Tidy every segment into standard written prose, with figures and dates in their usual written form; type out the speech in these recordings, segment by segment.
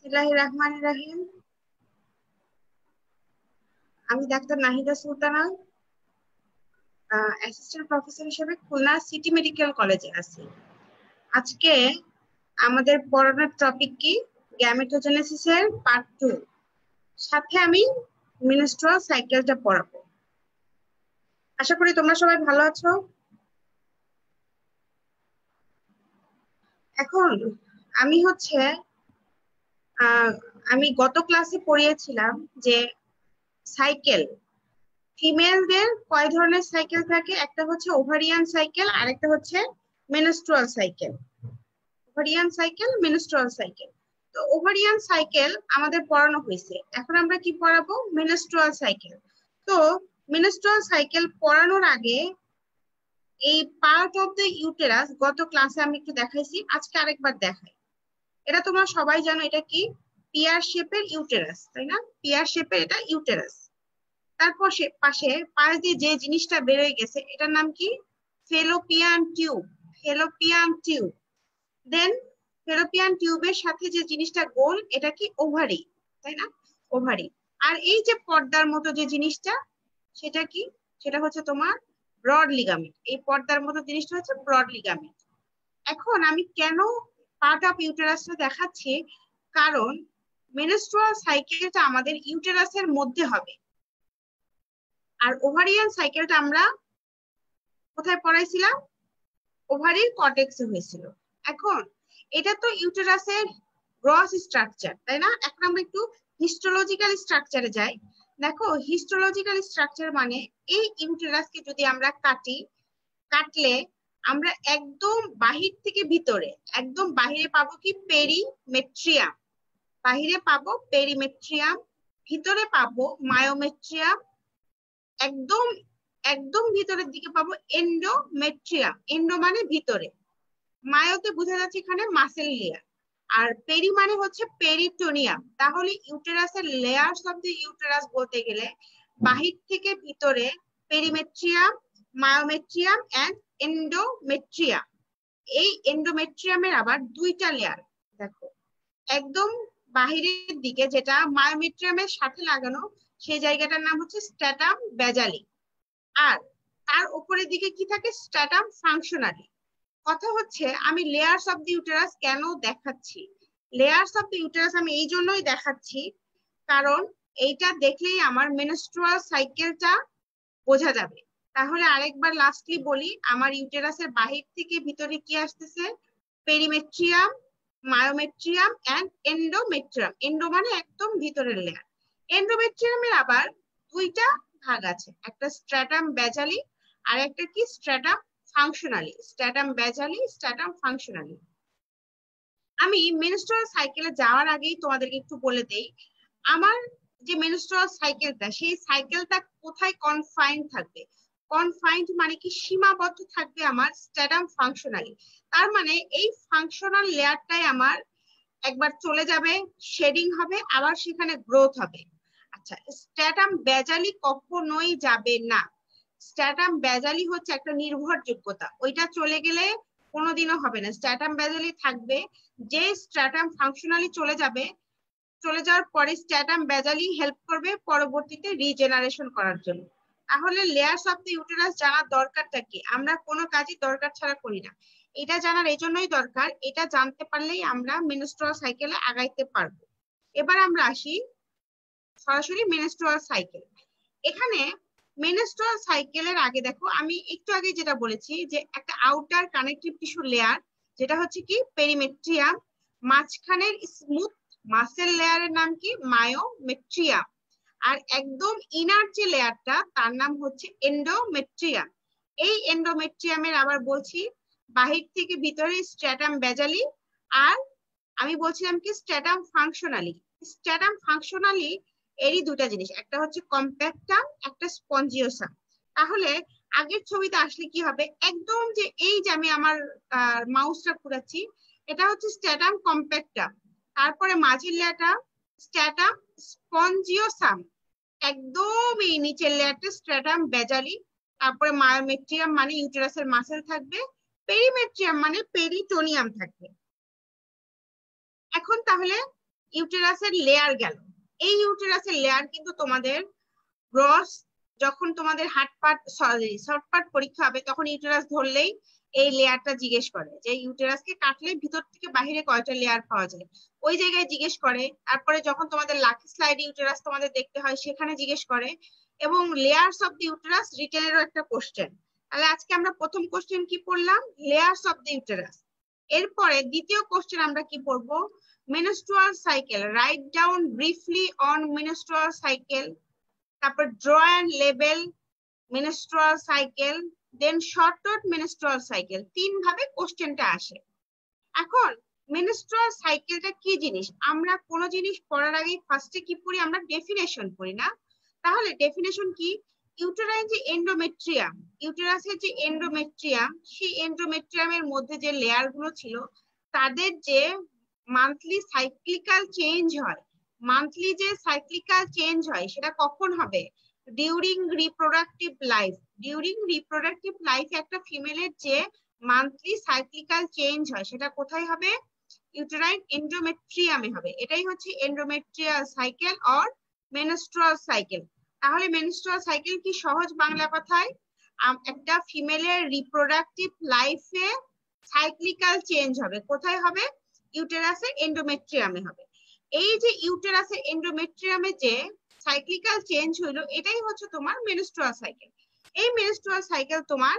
বিসমিল্লাহির রহমানির রহিম। আমি doctor Nahida Sultana, assistant professor হিসেবে খুলনা সিটি মেডিকেল কলেজে আছি। আজকে আমাদের পড়ানোর টপিক কি? গ্যামেটোজেনেসিস এর পার্ট 2। সাথে আমি মেনস্ট্রুয়াল সাইকেলটা পড়াবো। আশা করি তোমরা সবাই ভালো আছো। এখন আমি হচ্ছে আহ, আমি গত ক্লাসে পড়িয়েছিলাম যে সাইকেল, ফিমেলদের কয় ধরনের সাইকেল থাকে। একটা হচ্ছে ওভারিয়ান সাইকেল, আরেকটা হচ্ছে menstrual cycle. Ovarian cycle, menstrual cycle. তো ওভারিয়ান সাইকেল আমাদের পড়ানো হয়েছে, এখন আমরা কি পড়াবো? Menstrual cycle. তো মেনস্ট্রুয়াল সাইকেল পড়ানোর আগে এই পার্ট অফ দ্য ইউটেরাস গত ক্লাসে আমি একটু দেখাইছি, আজকে আরেকবার দেখাই। এটা তোমরা সবাই জানো, এটা কি? পিয়ার শেপের ইউটেরাস, তাই না? পিয়ার শেপের এটা ইউটেরাস। তারপর সে পাশে পাশ দিয়ে যে জিনিসটা বেরোয় গেছে এটার নাম কি? Fallopian tube. Fallopian tube. Then fallopian টিউবের সাথে যে জিনিসটা গোল, এটা কি? ওভারি, তাই না? ওভারি। আর এই যে পর্দার মতো যে জিনিসটা, সেটা কি? সেটা হচ্ছে তোমার ব্রড লিগামেন্ট। এই পর্দার মতো জিনিসটা হচ্ছে ব্রড লিগামেন্ট। এখন আমি কেন পার্ট অফ ইউটেরাসটা দেখাচ্ছি? কারণ মেনস্ট্রুয়াল সাইকেলটা আমাদের ইউটেরাসের মধ্যে হবে, আর ওভারিয়ান সাইকেলটা আমরা কোথায় পড়াইছিলাম? ওভারির কর্টেক্সে হয়েছিল। এখন এটা তো ইউটেরাসের গ্রস স্ট্রাকচার, তাই না? এখন আমরা একটু হিস্টোলজিক্যাল স্ট্রাকচারে যাই। দেখো, হিস্টোলজিক্যাল স্ট্রাকচার মানে এই ইউটেরাসকে যদি আমরা কাটলে আমরা একদম বাহির থেকে ভিতরে, একদম বাহিরে পাবো কি? পেরিমেট্রিয়াম। বাহিরে পাবো পেরিমেট্রিয়াম, ভিতরে পাবো মায়োমেট্রিয়াম, একদম একদম ভিতরের দিকে পাবো এন্ডোমেট্রিয়াম। এন্ডো মানে ভিতরে, মায়োতে বোঝা যাচ্ছে এখানে মাসেল লেয়ার, আর পেরি মানে হচ্ছে পেরিটোনিয়াম। তাহলে ইউটেরাসের লেয়ার্স অফ দ্য ইউটেরাস বলতে গেলে বাহির থেকে ভিতরে পেরিমেট্রিয়াম, মায়োমেট্রিয়াম এন্ড এন্ডোমেট্রিয়াম। এই এন্ডোমেট্রিয়ামের আবার দুইটা লেয়ার। দেখো, একদম বাহিরের দিকে যেটা মায়োমেট্রিয়ামের সাথে লাগানো, সেই জায়গাটার নাম হচ্ছে স্ট্যাটাম বেজালি। আর তার উপরের দিকে কি থাকে? স্ট্যাটাম ফাংশনালি। কথা হচ্ছে, আমি লেয়ার্স অফ দি ইউটেরাস কেন দেখাচ্ছি? লেয়ার্স অফ দি ইউটেরাস আমি এই জন্যই দেখাচ্ছি কারণ এইটা দেখলেই আমার মেনস্ট্রুয়াল সাইকেলটা বোঝা যাবে। তাহলে আরেকবার লাস্টলি বলি, আমার ইউটেরাসের বাহির থেকে ভিতরে কি আসতেছে? Perimetrium, myometrium and endometrium. Endo মানে একদম ভিতরের লেয়ার। এন্ডোমেট্রিয়ামের আবার দুইটা ভাগ আছে, একটা স্ট্র্যাটাম বেজালি আর একটা কি? Stratum functionally. Stratum basally, stratum functionally. আমি মেনস্ট্রুয়াল সাইকেলে যাওয়ার আগেই তোমাদেরকে একটু বলে দেই, আমার যে মেনস্ট্রুয়াল সাইকেলটা, সেই সাইকেলটা কোথায় কনফাইন্ড থাকবে? কনফাইন্ড মানে কি? সীমাবদ্ধ থাকবে আমার স্ট্যাটাম ফাংশনালি। তার মানে এই ফাংশনাল লেয়ারটাই আমার একবার চলে যাবে, শেডিং হবে, আবার সেখানে গ্রোথ হবে। আচ্ছা, স্ট্যাটাম বেজালি কখনোই যাবে না। স্ট্যাটাম বেজালি হচ্ছে একটা নির্ভরযোগ্যতা, ওইটা চলে গেলে কোনোদিনও হবে না। স্ট্যাটাম বেজালি থাকবে। যে স্ট্যাটাম ফাংশনালি চলে যাবে, চলে যাওয়ার পরে স্ট্যাটাম বেজালি হেল্প করবে পরবর্তীতে রিজেনারেশন করার জন্য। তাহলে লেয়ার্স অফ দ্য ইউটেরাস জানার দরকারটা কি? আমরা কোনো কাজই দরকার ছাড়া করি না। এটা জানার এই জন্যই দরকার, এটা জানতে পারলেই আমরা মেনস্ট্রুয়াল সাইকেলে আগাইতে পারবো। এবার আমরা আসি সরাসরি মেনস্ট্রুয়াল সাইকেল। এখানে মেনস্ট্রুয়াল সাইকেলের আগে দেখো, আমি একটু আগে যেটা বলেছি যে একটা আউটার কানেকটিভ টিস্যু লেয়ার, যেটা হচ্ছে কি? পেরিমেট্রিয়াম। মাঝখানের স্মুথ মাসেল লেয়ারের নাম কি? মায়োমেট্রিয়াম। আর একদম ইনার যে লেয়ারটা, তার নাম হচ্ছে এন্ডোমেট্রিয়াম। এই এন্ডোমেট্রিয়ামের আবার বলছি বাহির থেকে ভিতরে স্ট্র্যাটাম বেজালি, আর আমি বলছিলাম কি? Stratum functionally. স্ট্র্যাটাম ফাংশনালি এরই দুটা জিনিস, একটা হচ্ছে কম্প্যাক্টাম, একটা স্পঞ্জিওসাম। তাহলে আগের ছবিতে আসলে কি হবে? একদম যে এই যে আমি আমার মাউসটা ঘুরাচ্ছি, এটা হচ্ছে স্ট্র্যাটাম কম্প্যাক্টাম। তারপরে মাঝের লেয়ারটা স্ট্র্যাটাম স্পঞ্জিওসাম। একদম এই নিচের লেয়ারটা স্ট্র্যাটাম বেজালি। তারপরে মায়োমেট্রিয়াম মানে ইউটেরাসের মাসেল থাকবে, পেরিমেট্রিয়াম মানে পেরিটোনিয়াম থাকবে। এখন তাহলে ইউটেরাসের লেয়ার গেল। এই ইউটেরাসের লেয়ার কিন্তু তোমাদের গ্রস যখন তোমাদের heart part sorry short part পরীক্ষা হবে তখন ইউটেরাস ধরলেই এই লেয়ারটা জিজ্ঞেস করে যে ইউটেরাসকে কাটলে ভিতর থেকে বাহিরে কয়টা লেয়ার পাওয়া যায়, ওই জায়গায় জিজ্ঞেস করে। তারপরে যখন তোমাদের লাকি স্লাইড ইউটেরাস তোমাদের দেখতে হয় সেখানে জিজ্ঞেস করে। এবং লেয়ার্স অফ দি ইউটেরাস রিটেনেরও একটা কোশ্চেন। তাহলে আজকে আমরা প্রথম কোশ্চেন কি পড়লাম, লেয়ার্স অফ দি ইউটেরাস। এরপরে দ্বিতীয় কোশ্চেন আমরা কি পড়বো, menstrual cycle, write down briefly on menstrual cycle, তারপর draw and label menstrual cycle, then shortcut menstrual cycle। তিন ভাবে কোশ্চেনটা আসে। এখন menstrual সাইকেলটা কি জিনিস, আমরা কোন জিনিস পড়ার আগে ফার্স্টে কি পড়ি, আমরা ডেফিনেশন পড়ি না? তাহলে ডেফিনেশন কি, ইউটেরাইন যে এন্ডোমেট্রিয়াম, ইউটেরাসের যে এন্ডোমেট্রিয়াম, সেই এন্ডোমেট্রিয়ামের মধ্যে যে লেয়ার গুলো ছিল তাদের যে মান্থলি সাইক্লিক্যাল চেঞ্জ হয়, মান্থলি যে সাইক্লিক্যাল চেঞ্জ হয় সেটা কখন হবে, during reproductive life. During reproductive লাইফে একটা ফিমেলের যে মান্থলি সাইক্লিক্যাল চেঞ্জ হয় সেটা কোথায় হবে, ইউটেরাইন এন্ডোমেট্রিয়ামে হবে। এটাই হচ্ছে endometrial cycle or menstrual cycle. তাহলে মেনস্ট্রুয়াল সাইকেল কি সহজ বাংলা কথায়, একটা ফিমেলের রিপ্রোডাক্টিভ লাইফে সাইক্লিক্যাল চেঞ্জ হবে, কোথায় হবে, ইউটেরাসের এন্ডোমেট্রিয়ামে হবে। এই যে ইউটেরাসের এন্ডোমেট্রিয়ামে যে সাইক্লিক্যাল চেঞ্জ হইলো এটাই হচ্ছে তোমার মেনস্ট্রুয়াল সাইকেল। এই মেনস্ট্রুয়াল সাইকেল তোমার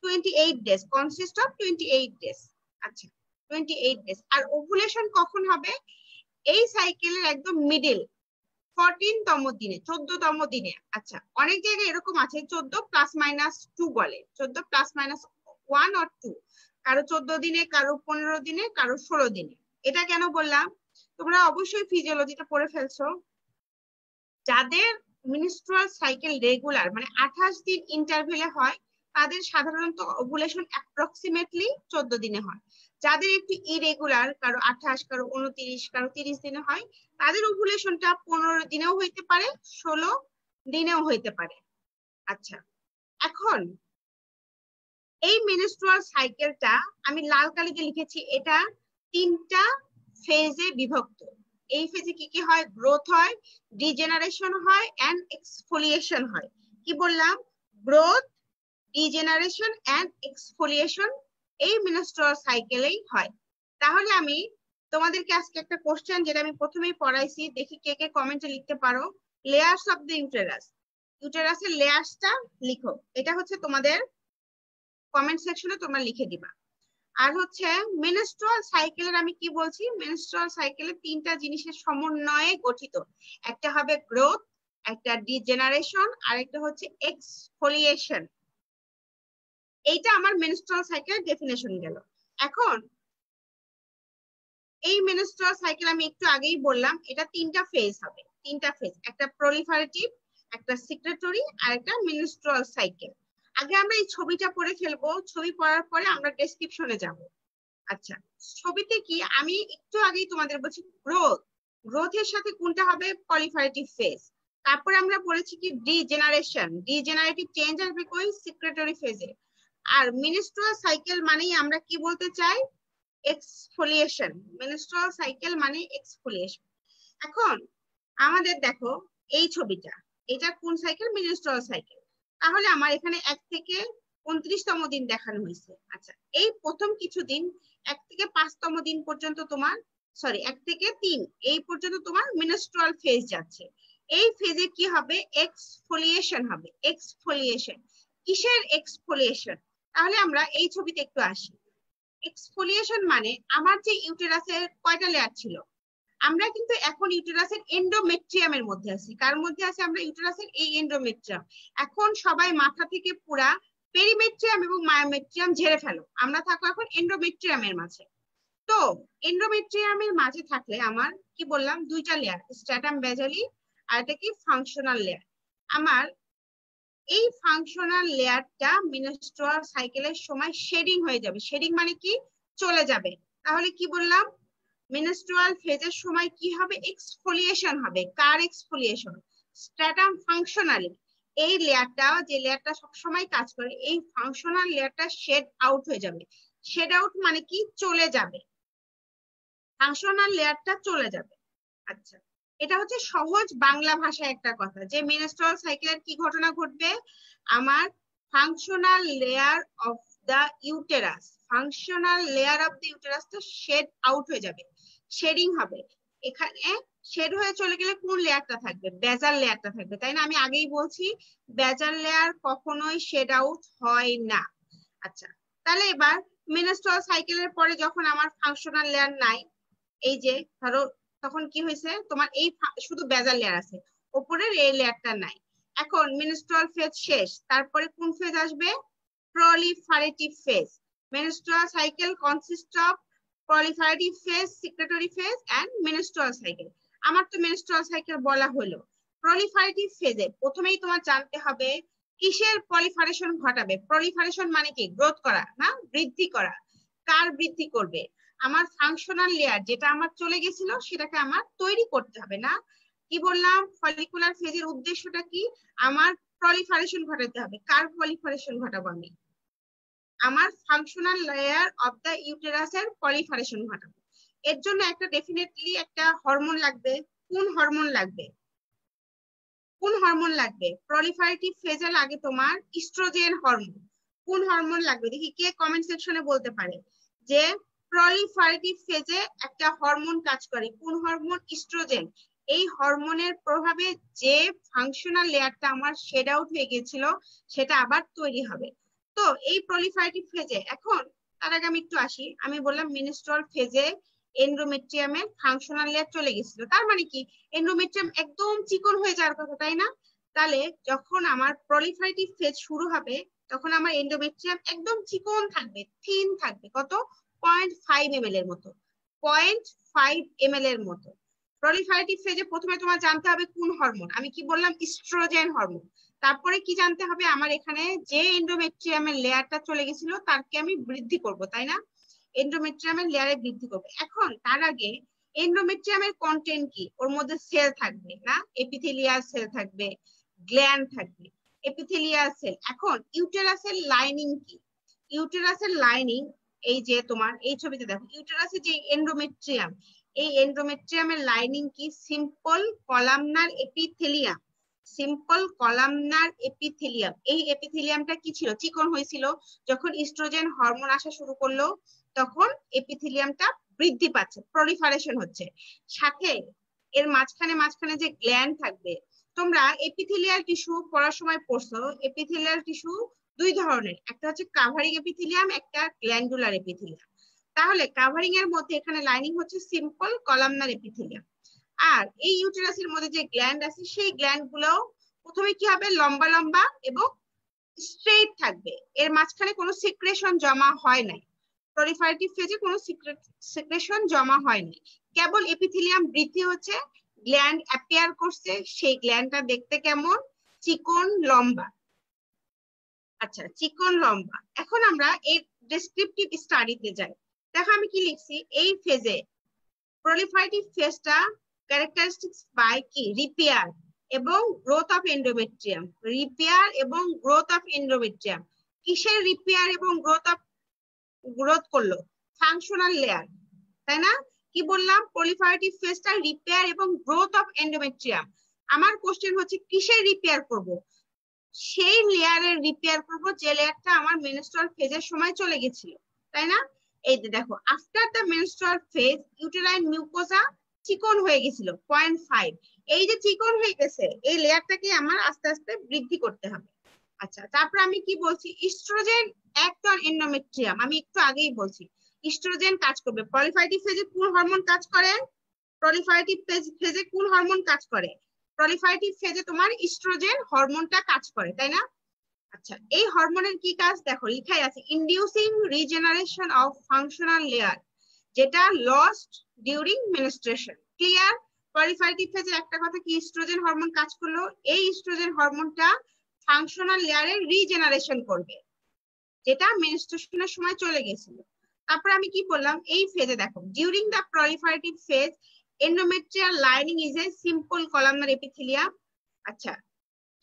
28 ডেজ, কনসিস্ট অফ 28 ডেজ। আচ্ছা 28 ডেজ। আর ওভুলেশন কখন হবে, এই সাইকেলের একদম মিডল 14তম দিনে, 14তম দিনে। আচ্ছা অনেক জায়গায় এরকম আছে 14+-2 বলে, 14+-1 or 2, কারো 14 দিনে, কারো 15 দিনে, কারো 16 দিনে। এটা কেন বললাম, তোমরা অবশ্যই ফিজিওলজিটা পড়ে ফেলছো। যাদের মেনস্ট্রুয়াল সাইকেল রেগুলার মানে 28 দিন ইন্টারভেলে হয় তাদের সাধারণত ওভুলেশন অ্যাপ্রক্সিমেটলি 14 দিনে হয়। যাদের একটু ইরেগুলার, কারো 28, কারো 29, কারো 30 দিনে হয়, তাদের ওভুলেশনটা 15 দিনেও হইতে পারে, 16 দিনেও হইতে পারে। আচ্ছা এখন এই মেনস্ট্রুয়াল সাইকেলটা আমি লাল কালিতে লিখেছি, এটা 3টা ফেজে বিভক্ত। এই ফেজে কি কি হয়, গ্রোথ হয়, ডিজেনারেশন হয় এন্ড এক্সফোলিয়েশন হয়। কি বললাম, গ্রোথ, ডিজেনারেশন এন্ড এক্সফোলিয়েশন এই মেনস্ট্রুয়াল সাইকেলেই হয়। তাহলে আমি তোমাদেরকে আজকে একটা কোশ্চেন যেটা আমি প্রথমেই পড়াইছি, দেখি কে কে কমেন্টে লিখতে পারো। লেয়ার্স অফ দ্য ইউটেরাস, ইউটেরাসের লেয়ার্সটা লিখো। এটা হচ্ছে তোমাদের কমেন্ট সেকশনে তোমরা লিখে দিবা। আর হচ্ছে মেনস্ট্রুয়াল সাইকেলের আমি কি বলছি, মেনস্ট্রুয়াল সাইকেলের 3টা জিনিসের সমন্বয়ে গঠিত। একটা হবে গ্রোথ, একটা ডিজেনারেশন, আর একটা হচ্ছে এক্সফোলিয়েশন। এইটা আমার মেনস্ট্রুয়াল সাইকেলের ডেফিনেশন গেল। এখন এই মেনস্ট্রুয়াল সাইকেল আমি একটু আগেই বললাম এটা 3টা ফেজ হবে, 3টা ফেজ, একটা প্রলিফারেটিভ, একটা সিক্রেটরি, আর একটা মেনস্ট্রুয়াল সাইকেল। আগে আমরা এই ছবিটা পড়ে ফেলবো, ছবি পড়ার পরে আমরা ডেসক্রিপশনে যাব। আচ্ছা ছবিতে কি আমি একটু আগেই তোমাদের বলছি গ্রোথ, গ্রোথের সাথে কোনটা হবে, পলিফারেটিভ ফেজ। তারপরে আমরা পড়েছি কি ডিজেনারেশন, ডিজেনারেটিভ চেঞ্জ আসবে কই, সিক্রেটরি ফেজে। আর মেনস্ট্রুয়াল সাইকেল মানেই আমরা কি বলতে চাই, এক্সফোলিয়েশন। মেনস্ট্রুয়াল সাইকেল মানে এক্সফোলিয়েশন। এখন আমাদের দেখো এই ছবিটা, এটা কোন সাইকেল, মেনস্ট্রুয়াল সাইকেল। তাহলে আমার এখানে 1 থেকে 29তম দিন দেখানো হয়েছে। আচ্ছা এই প্রথম কিছুদিন 1 থেকে 5তম দিন পর্যন্ত তোমার, সরি 1 থেকে 3 এই পর্যন্ত তোমার মেনস্ট্রুয়াল ফেজ যাচ্ছে। এই ফেজে কি হবে, এক্সফোলিয়েশন হবে। এক্সফোলিয়েশন কিসের এক্সফোলিয়েশন, তাহলে আমরা এই ছবিতে একটু আসি। এক্সফোলিয়েশন মানে আমার যে ইউটেরাসের কয়টা লেয়ার ছিল, আমরা কিন্তু এখন ইউটেরাসের এন্ডোমেট্রিয়ামের মধ্যে আছি। কার মধ্যে আছে, আমরা ইউটেরাসের এই এন্ডোমেট্রিয়াম। এখন সবাই মাথা থেকে পুরা পেরিমেট্রিয়াম এবং মায়োমেট্রিয়াম ঝেড়ে ফেলো, আমরা থাকবো এখন এন্ডোমেট্রিয়ামের মাঝে। তো এন্ডোমেট্রিয়ামের মাঝে থাকলে আমার কি বললাম, 2টা লেয়ার, স্ট্র্যাটাম বেজালি আর এটা কি ফাংশনাল লেয়ার। আমার এই ফাংশনাল লেয়ারটা মেনস্ট্রুয়াল সাইকেলের সময় শেডিং হয়ে যাবে। শেডিং মানে কি, চলে যাবে। তাহলে কি বললাম, মেনস্ট্রুয়াল ফেজের সময় কি হবে, এক্সফোলিয়েশন হবে। কার এক্সফোলিয়েশন, স্ট্র্যাটাম ফাংশনালি। এই লেয়ারটা, যে লেয়ারটা সবসময় কাজ করে, এই ফাংশনাল লেয়ারটা শেড আউট হয়ে যাবে। শেড আউট মানে কি, চলে যাবে, ফাংশনাল লেয়ারটা চলে যাবে। আচ্ছা, এটা হচ্ছে সহজ বাংলা ভাষায় একটা কথা যে মেনস্ট্রুয়াল সাইকেলের কি ঘটনা ঘটবে, আমার functional layer of the uterus, functional layer of the uterus তো শেড আউট হয়ে যাবে, শেডিং হবে। এখানে শেড হয়ে চলে গেলে কোন লেয়ারটা থাকবে, বেজাল লেয়ারটা থাকবে, তাই না? আমি আগেই বলছি বেজাল লেয়ার কখনোই শেড আউট হয় না। আচ্ছা, তাহলে এবার মেনস্ট্রুয়াল সাইকেলের পরে যখন আমার ফাংশনাল লেয়ার নাই, এই যে ধরো তখন কি হয়েছে, তোমার এই শুধু বেজাল লেয়ার আছে, উপরের এই লেয়ারটা নাই। এখন মেনস্ট্রুয়াল ফেজ শেষ, তারপরে কোন ফেজ আসবে, proliferative phase. Menstrual cycle consist of proliferative phase, secretory phase and menstrual cycle. আমার তো মেনস্ট্রুয়াল সাইকেল বলা হলো। প্রলিফারেটিভ ফেজে প্রথমেই তোমার জানতে হবে কিসের প্রলিফারেশন ঘটাবে। প্রলিফারেশন মানে কি, গ্রোথ করা না, বৃদ্ধি করা। কার বৃদ্ধি করবে, আমার ফাংশনাল লেয়ার যেটা আমার চলে গেছিল সেটাকে আমার তৈরি করতে হবে না। কি বললাম, ফলিকুলার ফেজের উদ্দেশ্যটা কি, আমার প্রলিফারেশন ঘটাতে হবে। কার প্রলিফারেশন ঘটাবো আমি, আমার ফাংশনাল লেয়ার অফ দা ইউটেরাসের প্রলিফারেশন ঘটাবো। এর জন্য একটা ডেফিনেটলি একটা হরমোন লাগবে। কোন হরমোন লাগবে, কোন হরমোন লাগবে, প্রলিফারেটিভ ফেজে লাগে তোমার ইস্ট্রোজেন হরমোন। কোন হরমোন লাগবে দেখি, কে কমেন্ট সেকশনে বলতে পারে যে প্রলিফারেটিভ ফেজে একটা হরমোন কাজ করে, কোন হরমোন, ইস্ট্রোজেন। এই হরমোনের প্রভাবে যে ফাংশনাল লেয়ারটা আমার শেড আউট হয়ে গেছিল সেটা আবার তৈরি হবে। তো এই প্রলিফারেটিভ ফেজে, এখন তার আগে আমি একটু আসি, আমি বললাম মেনস্ট্রুয়াল ফেজে এন্ডোমেট্রিয়ামের ফাংশনাল লেয়ার চলে গেছিল, তার মানে কি এন্ডোমেট্রিয়াম একদম চিকন হয়ে যাওয়ার কথা, তাই না? তাহলে যখন আমার প্রলিফারেটিভ ফেজ শুরু হবে তখন আমার এন্ডোমেট্রিয়াম একদম চিকন থাকবে, থিন থাকবে, কত, 0.5 ml এর মতো, 0.5 ml এর মতো। প্রলিফারেটিভ ফেজে প্রথমে তোমার জানতে হবে কোন হরমোন, আমি কি বললাম, ইস্ট্রোজেন হরমোন। তারপরে কি জানতে হবে, আমার এখানে যে এন্ডোমেট্রিয়ামের লেয়ারটা চলে গেছিল তাকে আমি বৃদ্ধি করব, তাই না? এন্ডোমেট্রিয়ামের লেয়ারে বৃদ্ধি করবে। এখন তার আগে এন্ডোমেট্রিয়ামের কন্টেন্ট কি, ওর মধ্যে সেল থাকবে না, এপিথেলিয়াল সেল থাকবে, গ্ল্যান্ড থাকবে, এপিথেলিয়াল সেল। এখন ইউটেরাসের লাইনিং কি, ইউটেরাসের লাইনিং এই যে তোমার এই ছবিতে দেখো, ইউটেরাসের যে এন্ডোমেট্রিয়াম, এই এন্ডোমেট্রিয়ামের লাইনিং কি, simple columnar epithelium, simple columnar epithelium. এই এপিথেলিয়ামটা কি ছিল, চিকন হয়েছিল। যখন ইস্ট্রোজেন হরমোন আসা শুরু করলো তখন এপিথেলিয়ামটা বৃদ্ধি পাচ্ছে, প্রলিফারেশন হচ্ছে। সাথে এর মাঝখানে মাঝখানে যে গ্ল্যান্ড থাকবে, তোমরা এপিথেলিয়াল টিস্যু পড়ার সময় পড়ছো, এপিথেলিয়াল টিস্যু দুই ধরনের, একটা হচ্ছে কাভারিং এপিথেলিয়াম, একটা গ্ল্যান্ডুলার এপিথেলিয়াম। তাহলে কাভারিং এর মধ্যে এখানে লাইনিং হচ্ছে সিম্পল কলামনার এপিথেলিয়াম। আর এই ইউটেরাসের মধ্যে যে গ্ল্যান্ড আছে সেই গ্ল্যান্ড গুলো প্রথমে কি হবে, লম্বা লম্বা এবং স্ট্রেট থাকবে, এর মাঝখানে কোনো সিক্রেশন জমা হয় নাই। প্রলিফারেটিভ ফেজে কোনো সিক্রেশন জমা হয়নি, কেবল এপিথেলিয়াম বৃদ্ধি হচ্ছে, গ্ল্যান্ড অ্যাপিয়ার করছে, সেই গ্ল্যান্ডটা দেখতে কেমন, চিকন লম্বা। আচ্ছা, চিকন লম্বা। এখন আমরা এই ডেসক্রিপটিভ স্টাডিতে যাই। দেখো আমি কি লিখছি, এই ফেজে প্রলিফারেটিভ ফেজটা ক্যারেক্টারিস্টিক্স বাই কি, রিপেয়ার এবং গ্রোথ অফ এন্ডোমেট্রিয়াম, রিপেয়ার এবং গ্রোথ অফ এন্ডোমেট্রিয়াম। কিসের রিপেয়ার এবং গ্রোথ করলো, ফাংশনাল লেয়ার, তাই না? কি বললাম, প্রলিফারেটিভ ফেজটা রিপেয়ার এবং গ্রোথ অফ এন্ডোমেট্রিয়াম। আমার কোশ্চেন হচ্ছে কিসের রিপেয়ার করব, সেই লেয়ারের রিপেয়ার করব যে লেয়ারটা আমার মেনস্ট্রুয়াল ফেজের সময় চলে গেছিল, তাই না? এই যে দেখো, after the menstrual phase uterine mucosa চিকন হয়ে গেছিল 0.5, এই যে চিকন হয়ে গেছে এই লেয়ারটাকে আমার আস্তে আস্তে বৃদ্ধি করতে হবে। আচ্ছা, তারপর আমি কি বলছি, ইস্ট্রোজেন অ্যাক্ট অন এন্ডোমেট্রিয়াম, আমি একটু আগেই বলছি ইস্ট্রোজেন কাজ করবে। প্রলিফারেটিভ ফেজে কোন হরমোন কাজ করে, প্রলিফারেটিভ ফেজে কোন হরমোন কাজ করে, প্রলিফারেটিভ ফেজে তোমার ইস্ট্রোজেন হরমোনটা কাজ করে, তাই না? আচ্ছা, এই হরমোনের কি কাজ দেখো, লিখাই আছে, inducing regeneration of functional layer যেটা lost during menstruation. Clear? Proliferative ফেজের একটা কথা কি, ইস্ট্রোজেন হরমোন কাজ করলো, এই ইস্ট্রোজেন হরমোনটা ফাংশনাল লেয়ারের রিজেনারেশন করবে যেটা মেনস্ট্রুয়েশনের সময় চলে গেছিল। তারপর আমি কি বললাম, এই ফেজে দেখো, during the proliferative phase endometrial lining is a simple columnar epithelium. আচ্ছা,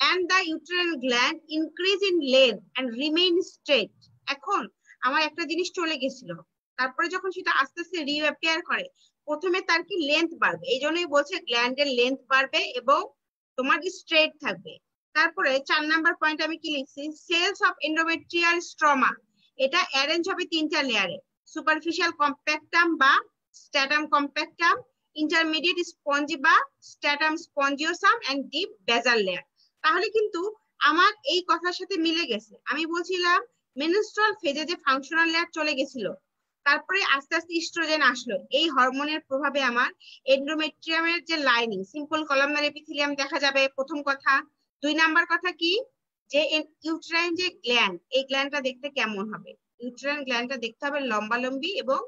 and the uterine gland increase in length and remain straight. এখন আমার একটা জিনিস চলে গেছিল, তারপরে যখন সেটা আস্তে আস্তে রিঅ্যাপিয়ার করে প্রথমে তার কি লেন্থ বাড়বে, এই জন্যই বলছে গ্ল্যান্ডের লেন্থ বাড়বে এবং তোমার স্ট্রেট থাকবে। তারপরে 4 নাম্বার পয়েন্ট আমি কি লিখছি, সেলস অফ এন্ডোমেট্রিয়াল স্ট্রমা, এটা অ্যারেঞ্জ হবে 3টা লেয়ারে, সুপারফিশিয়াল কম্প্যাক্টাম বা স্ট্যাটাম কম্প্যাক্টাম, ইন্টারমিডিয়েট স্পঞ্জি বা স্ট্যাটাম স্পঞ্জিওসাম এন্ড ডিপ বেজাল লেয়ার। তাহলে কিন্তু আমার এই কথার সাথে মিলে গেছে। আমি বলছিলাম মেনস্ট্রুয়াল ফেজে যে ফাংশনাল লেয়ার চলে গেছিল, তারপরে আস্তে আস্তে ইস্ট্রোজেন আসলো, এই হরমোনের প্রভাবে আমার এন্ডোমেট্রিয়ামের যে লাইনিং সিম্পল কলামনার এপিথেলিয়াম দেখা যাবে, প্রথম কথা। 2 নাম্বার কথা কি, যে ইউটেরাইন যে গ্ল্যান্ড, এই গ্ল্যান্ডটা দেখতে কেমন হবে, ইউটেরাইন গ্ল্যান্ডটা দেখতে হবে লম্বালম্বি এবং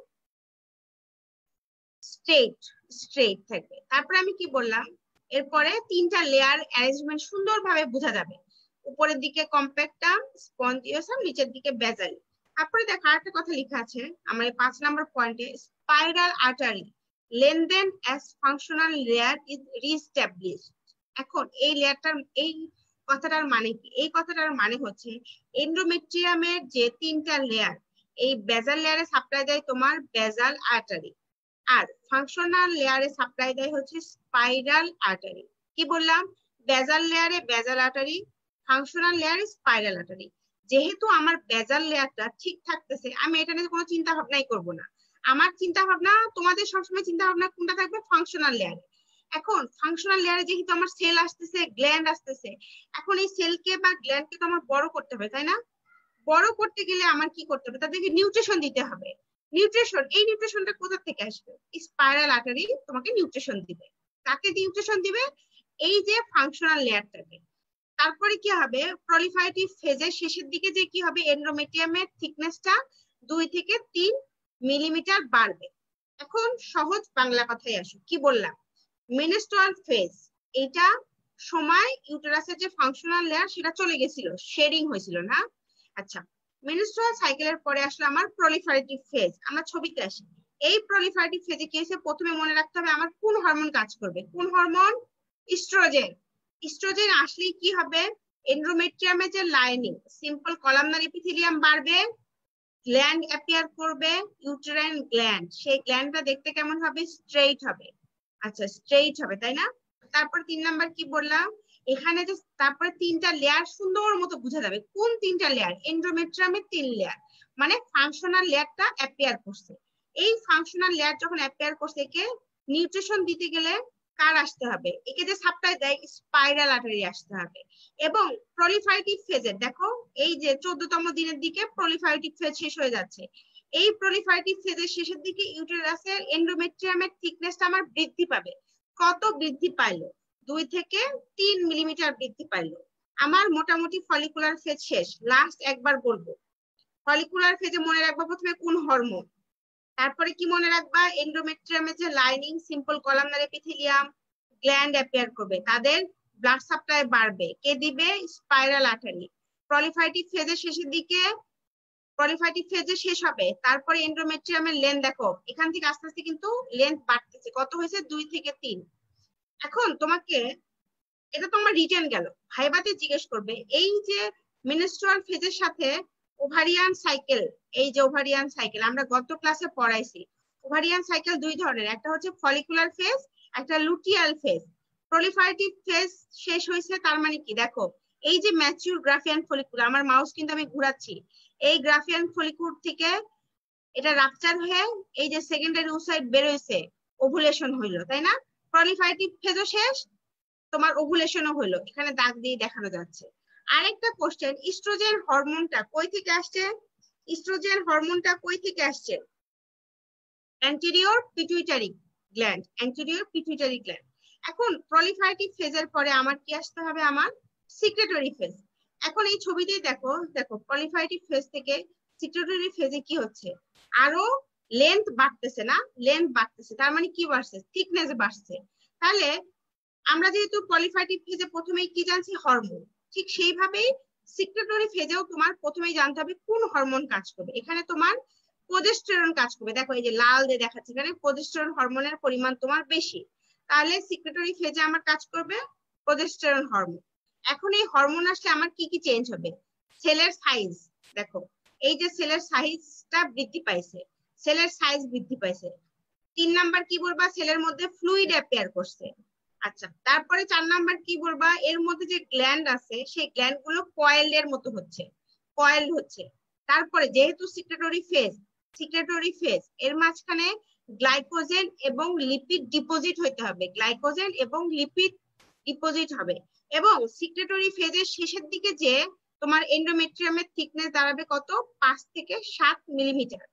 স্ট্রেট স্ট্রেট থাকবে। তারপরে আমি কি বললাম, এরপরে 3টা লেয়ার অ্যারেঞ্জমেন্ট সুন্দরভাবে বোঝা যাবে, উপরের দিকে কম্প্যাক্টাম স্পঞ্জিওসাম, নিচের দিকে বেজাল। তারপরে দেখো আরেকটা কথা লেখা আছে আমার এই 5 নাম্বার পয়েন্টে, স্পাইরাল আর্টারি লেনদেন অ্যাজ ফাংশনাল লেয়ার ইজ রিস্টাবলিশড। এখন এই লেয়ারটার এই কথাটার মানে কি, এই কথাটার মানে হচ্ছে এন্ডোমেট্রিয়ামের যে 3টা লেয়ার, এই বেজাল লেয়ারে সাপ্লাই দেয় তোমার বেজাল আর্টারি, আর ফাংশনাল লেয়ারে সাপ্লাই দেয় হচ্ছে স্পাইরাল আর্টারি। কি বললাম, বেজাল লেয়ারে বেজাল আর্টারি, ফাংশনাল লেয়ারে স্পাইরাল আর্টারি। যেহেতু আমার বেজাল লেয়ারটা ঠিক থাকতেছে, আমি এটা নিয়ে কোনো চিন্তা ভাবনাই করব না। আমার চিন্তা ভাবনা, তোমাদের সবসময় চিন্তা ভাবনা কোনটা থাকবে, ফাংশনাল লেয়ারে। এখন ফাংশনাল লেয়ারে যেহেতু আমার সেল আসতেছে, গ্ল্যান্ড আসতেছে, এখন এই সেলকে বা গ্ল্যান্ডকে তো আমার বড় করতে হবে, তাই না? বড় করতে গেলে আমার কি করতে হবে, তাদেরকে নিউট্রিশন দিতে হবে। নিউট্রিশন, এই নিউট্রিশনটা কোথা থেকে আসবে, স্পাইরাল আর্টারি তোমাকে নিউট্রিশন দিবে। কাকে নিউট্রিশন দিবে, এই যে ফাংশনাল লেয়ারটাকে। তারপরে কি হবে, প্রলিফারেটিভ ফেজের শেষের দিকে যে কি হবে, এন্ডোমেট্রিয়ামের থিকনেসটা 2 থেকে 3 মিলিমিটার বাড়বে। এখন সহজ বাংলা কথায় আসো, কি বললাম, মেনস্ট্রুয়াল ফেজ, এটা সময় ইউটেরাসের যে ফাংশনাল লেয়ার সেটা চলে গেছিল, শেডিং হয়েছিল না। আচ্ছা, মেনস্ট্রুয়াল সাইকেলের পরে আসলে আমার প্রলিফারেটিভ ফেজ। আমরা ছবিতে আসি, এই প্রলিফারেটিভ ফেজে কি হয়েছে, প্রথমে মনে রাখতে হবে আমার কোন হরমোন কাজ করবে, কোন হরমোন, ইস্ট্রোজেন। ইস্ট্রোজেন আসলেই কি হবে, এন্ডোমেট্রিয়ামের যে লাইনিং সিম্পল কলামনার এপিথেলিয়াম বাড়বে, গ্ল্যান্ড অ্যাপিয়ার করবে, ইউটেরাইন গ্ল্যান্ড, সেই গ্ল্যান্ডটা দেখতে কেমন হবে, স্ট্রেইট হবে। আচ্ছা, স্ট্রেইট হবে, তাই না? তারপর 3 নাম্বার কি বললাম, এখানে যে তারপরে 3টা লেয়ার সুন্দর মতো বোঝা যাবে, কোন 3টা লেয়ার, এন্ডোমেট্রিয়ামের 3 লেয়ার, মানে ফাংশনাল লেয়ারটা অ্যাপিয়ার করছে। এই ফাংশনাল লেয়ার যখন অ্যাপিয়ার করছে, একে নিউট্রিশন দিতে গেলে কার আসতে হবে, একে যে সাপ্লাই দেয় স্পাইরাল আর্টারি আসতে হবে। এবং প্রলিফারেটিভ ফেজে দেখো, এই যে 14তম দিনের দিকে প্রলিফারেটিভ ফেজ শেষ হয়ে যাচ্ছে, এই প্রলিফারেটিভ ফেজের শেষের দিকে ইউটেরাসের এন্ডোমেট্রিয়ামের থিকনেসটা আমার বৃদ্ধি পাবে। কত বৃদ্ধি পাইলো, 2 থেকে 3 মিলিমিটার বৃদ্ধি পাইলো। আমার মোটামুটি ফলিকুলার ফেজ শেষ। লাস্ট একবার বলবো, ফলিকুলার ফেজে মনে রাখবা প্রথমে কোন হরমোন, তারপরে কি মনে রাখবা, এন্ডোমেট্রিয়ামের যে lining simple columnar epithelium, gland appear করবে, তাদের ব্লাড সাপ্লাই বাড়বে, কে দিবে, স্পাইরাল আর্টারি। প্রলিফারেটিভ ফেজের শেষের দিকে, প্রলিফারেটিভ ফেজে শেষ হবে, তারপরে এন্ডোমেট্রিয়ামের লেন্থ দেখো, এখান থেকে আস্তে আস্তে কিন্তু লেন্থ বাড়তেছে, কত হয়েছে, 2 থেকে 3। এখন তোমাকে, এটা তোমার রিটেন গেল, ভাইবাতে জিজ্ঞেস করবে, এই যে মেনস্ট্রুয়াল ফেজের সাথে ওভারিয়ান সাইকেল, এই যে ওভারিয়ান সাইকেল আমরা গত ক্লাসে পড়াইছি, ওভারিয়ান সাইকেল 2 ধরনের, একটা হচ্ছে ফলিকুলার ফেজ, একটা লুটিয়াল ফেজ। প্রলিফারেটিভ ফেজ শেষ হয়েছে, তার মানে কি দেখো, এই যে ম্যাচিউর গ্রাফিয়ান ফলিকুল, আমার মাউস কিন্তু আমি ঘোরাচ্ছি, এই গ্রাফিয়ান ফলিকুল থেকে এটা রাপচার হয়ে এই যে সেকেন্ডারি ওসাইট বের হইছে, ওভুলেশন হইলো, তাই না? প্রলিফারেটিভ ফেজও শেষ, তোমার ওভুলেশনও হইলো, এখানে দাগ দিয়ে দেখানো যাচ্ছে। আরেকটা কোশ্চেন, ইস্ট্রোজেন হরমোনটা কই থেকে আসছে, ইস্ট্রোজেন হরমোনটা কই থেকে আসছে, anterior pituitary gland, anterior pituitary gland. এখন প্রলিফারেটিভ ফেজের পরে আমার কি আসতে হবে, আমার সিক্রেটরি ফেজ। এখন এই ছবিতেই দেখো, দেখো প্রলিফারেটিভ ফেজ থেকে সিক্রেটরি ফেজে কি হচ্ছে, আরো লেন্থ বাড়তেছে না, লেন্থ বাড়তেছে, তার মানে কি বাড়ছে, থিকনেস বাড়ছে। তাহলে আমরা যেহেতু প্রলিফারেটিভ ফেজে প্রথমেই কি জানছি, হরমোন, ঠিক সেইভাবেই সিক্রেটরি ফেজেও তোমার প্রথমেই জানতে হবে কোন হরমোন কাজ করবে। এখানে তোমার প্রোজেস্টেরন কাজ করবে, দেখো এই যে লাল দিয়ে দেখাচ্ছে, এখানে প্রোজেস্টেরন হরমোনের পরিমাণ তোমার বেশি, তাহলে সিক্রেটরি ফেজে আমার কাজ করবে প্রোজেস্টেরন হরমোন। এখন এই হরমোন আসলে আমার কি কি চেঞ্জ হবে, সেলের সাইজ, দেখো এই যে সেলের সাইজটা বৃদ্ধি পাইছে, সেলের সাইজ বৃদ্ধি পাইছে, 3 নাম্বার কি বলবা, সেলের মধ্যে ফ্লুইড অ্যাপিয়ার করছে। আচ্ছা, তারপরে 4 নাম্বার কি বলবা, এর মধ্যে যে গ্ল্যান্ড আছে সেই গ্ল্যান্ড গুলো কয়েল এর মতো হচ্ছে, কয়েল হচ্ছে। তারপরে যেহেতু সিক্রেটরি ফেজ এর মাঝখানে গ্লাইকোজেন এবং লিপিড ডিপোজিট হইতে হবে, গ্লাইকোজেন এবং লিপিড ডিপোজিট হবে। এবং সিক্রেটরি ফেজের শেষের দিকে যে তোমার এন্ডোমেট্রিয়ামের থিকনেস দাঁড়াবে কত, 5 থেকে 7 মিলিমিটার।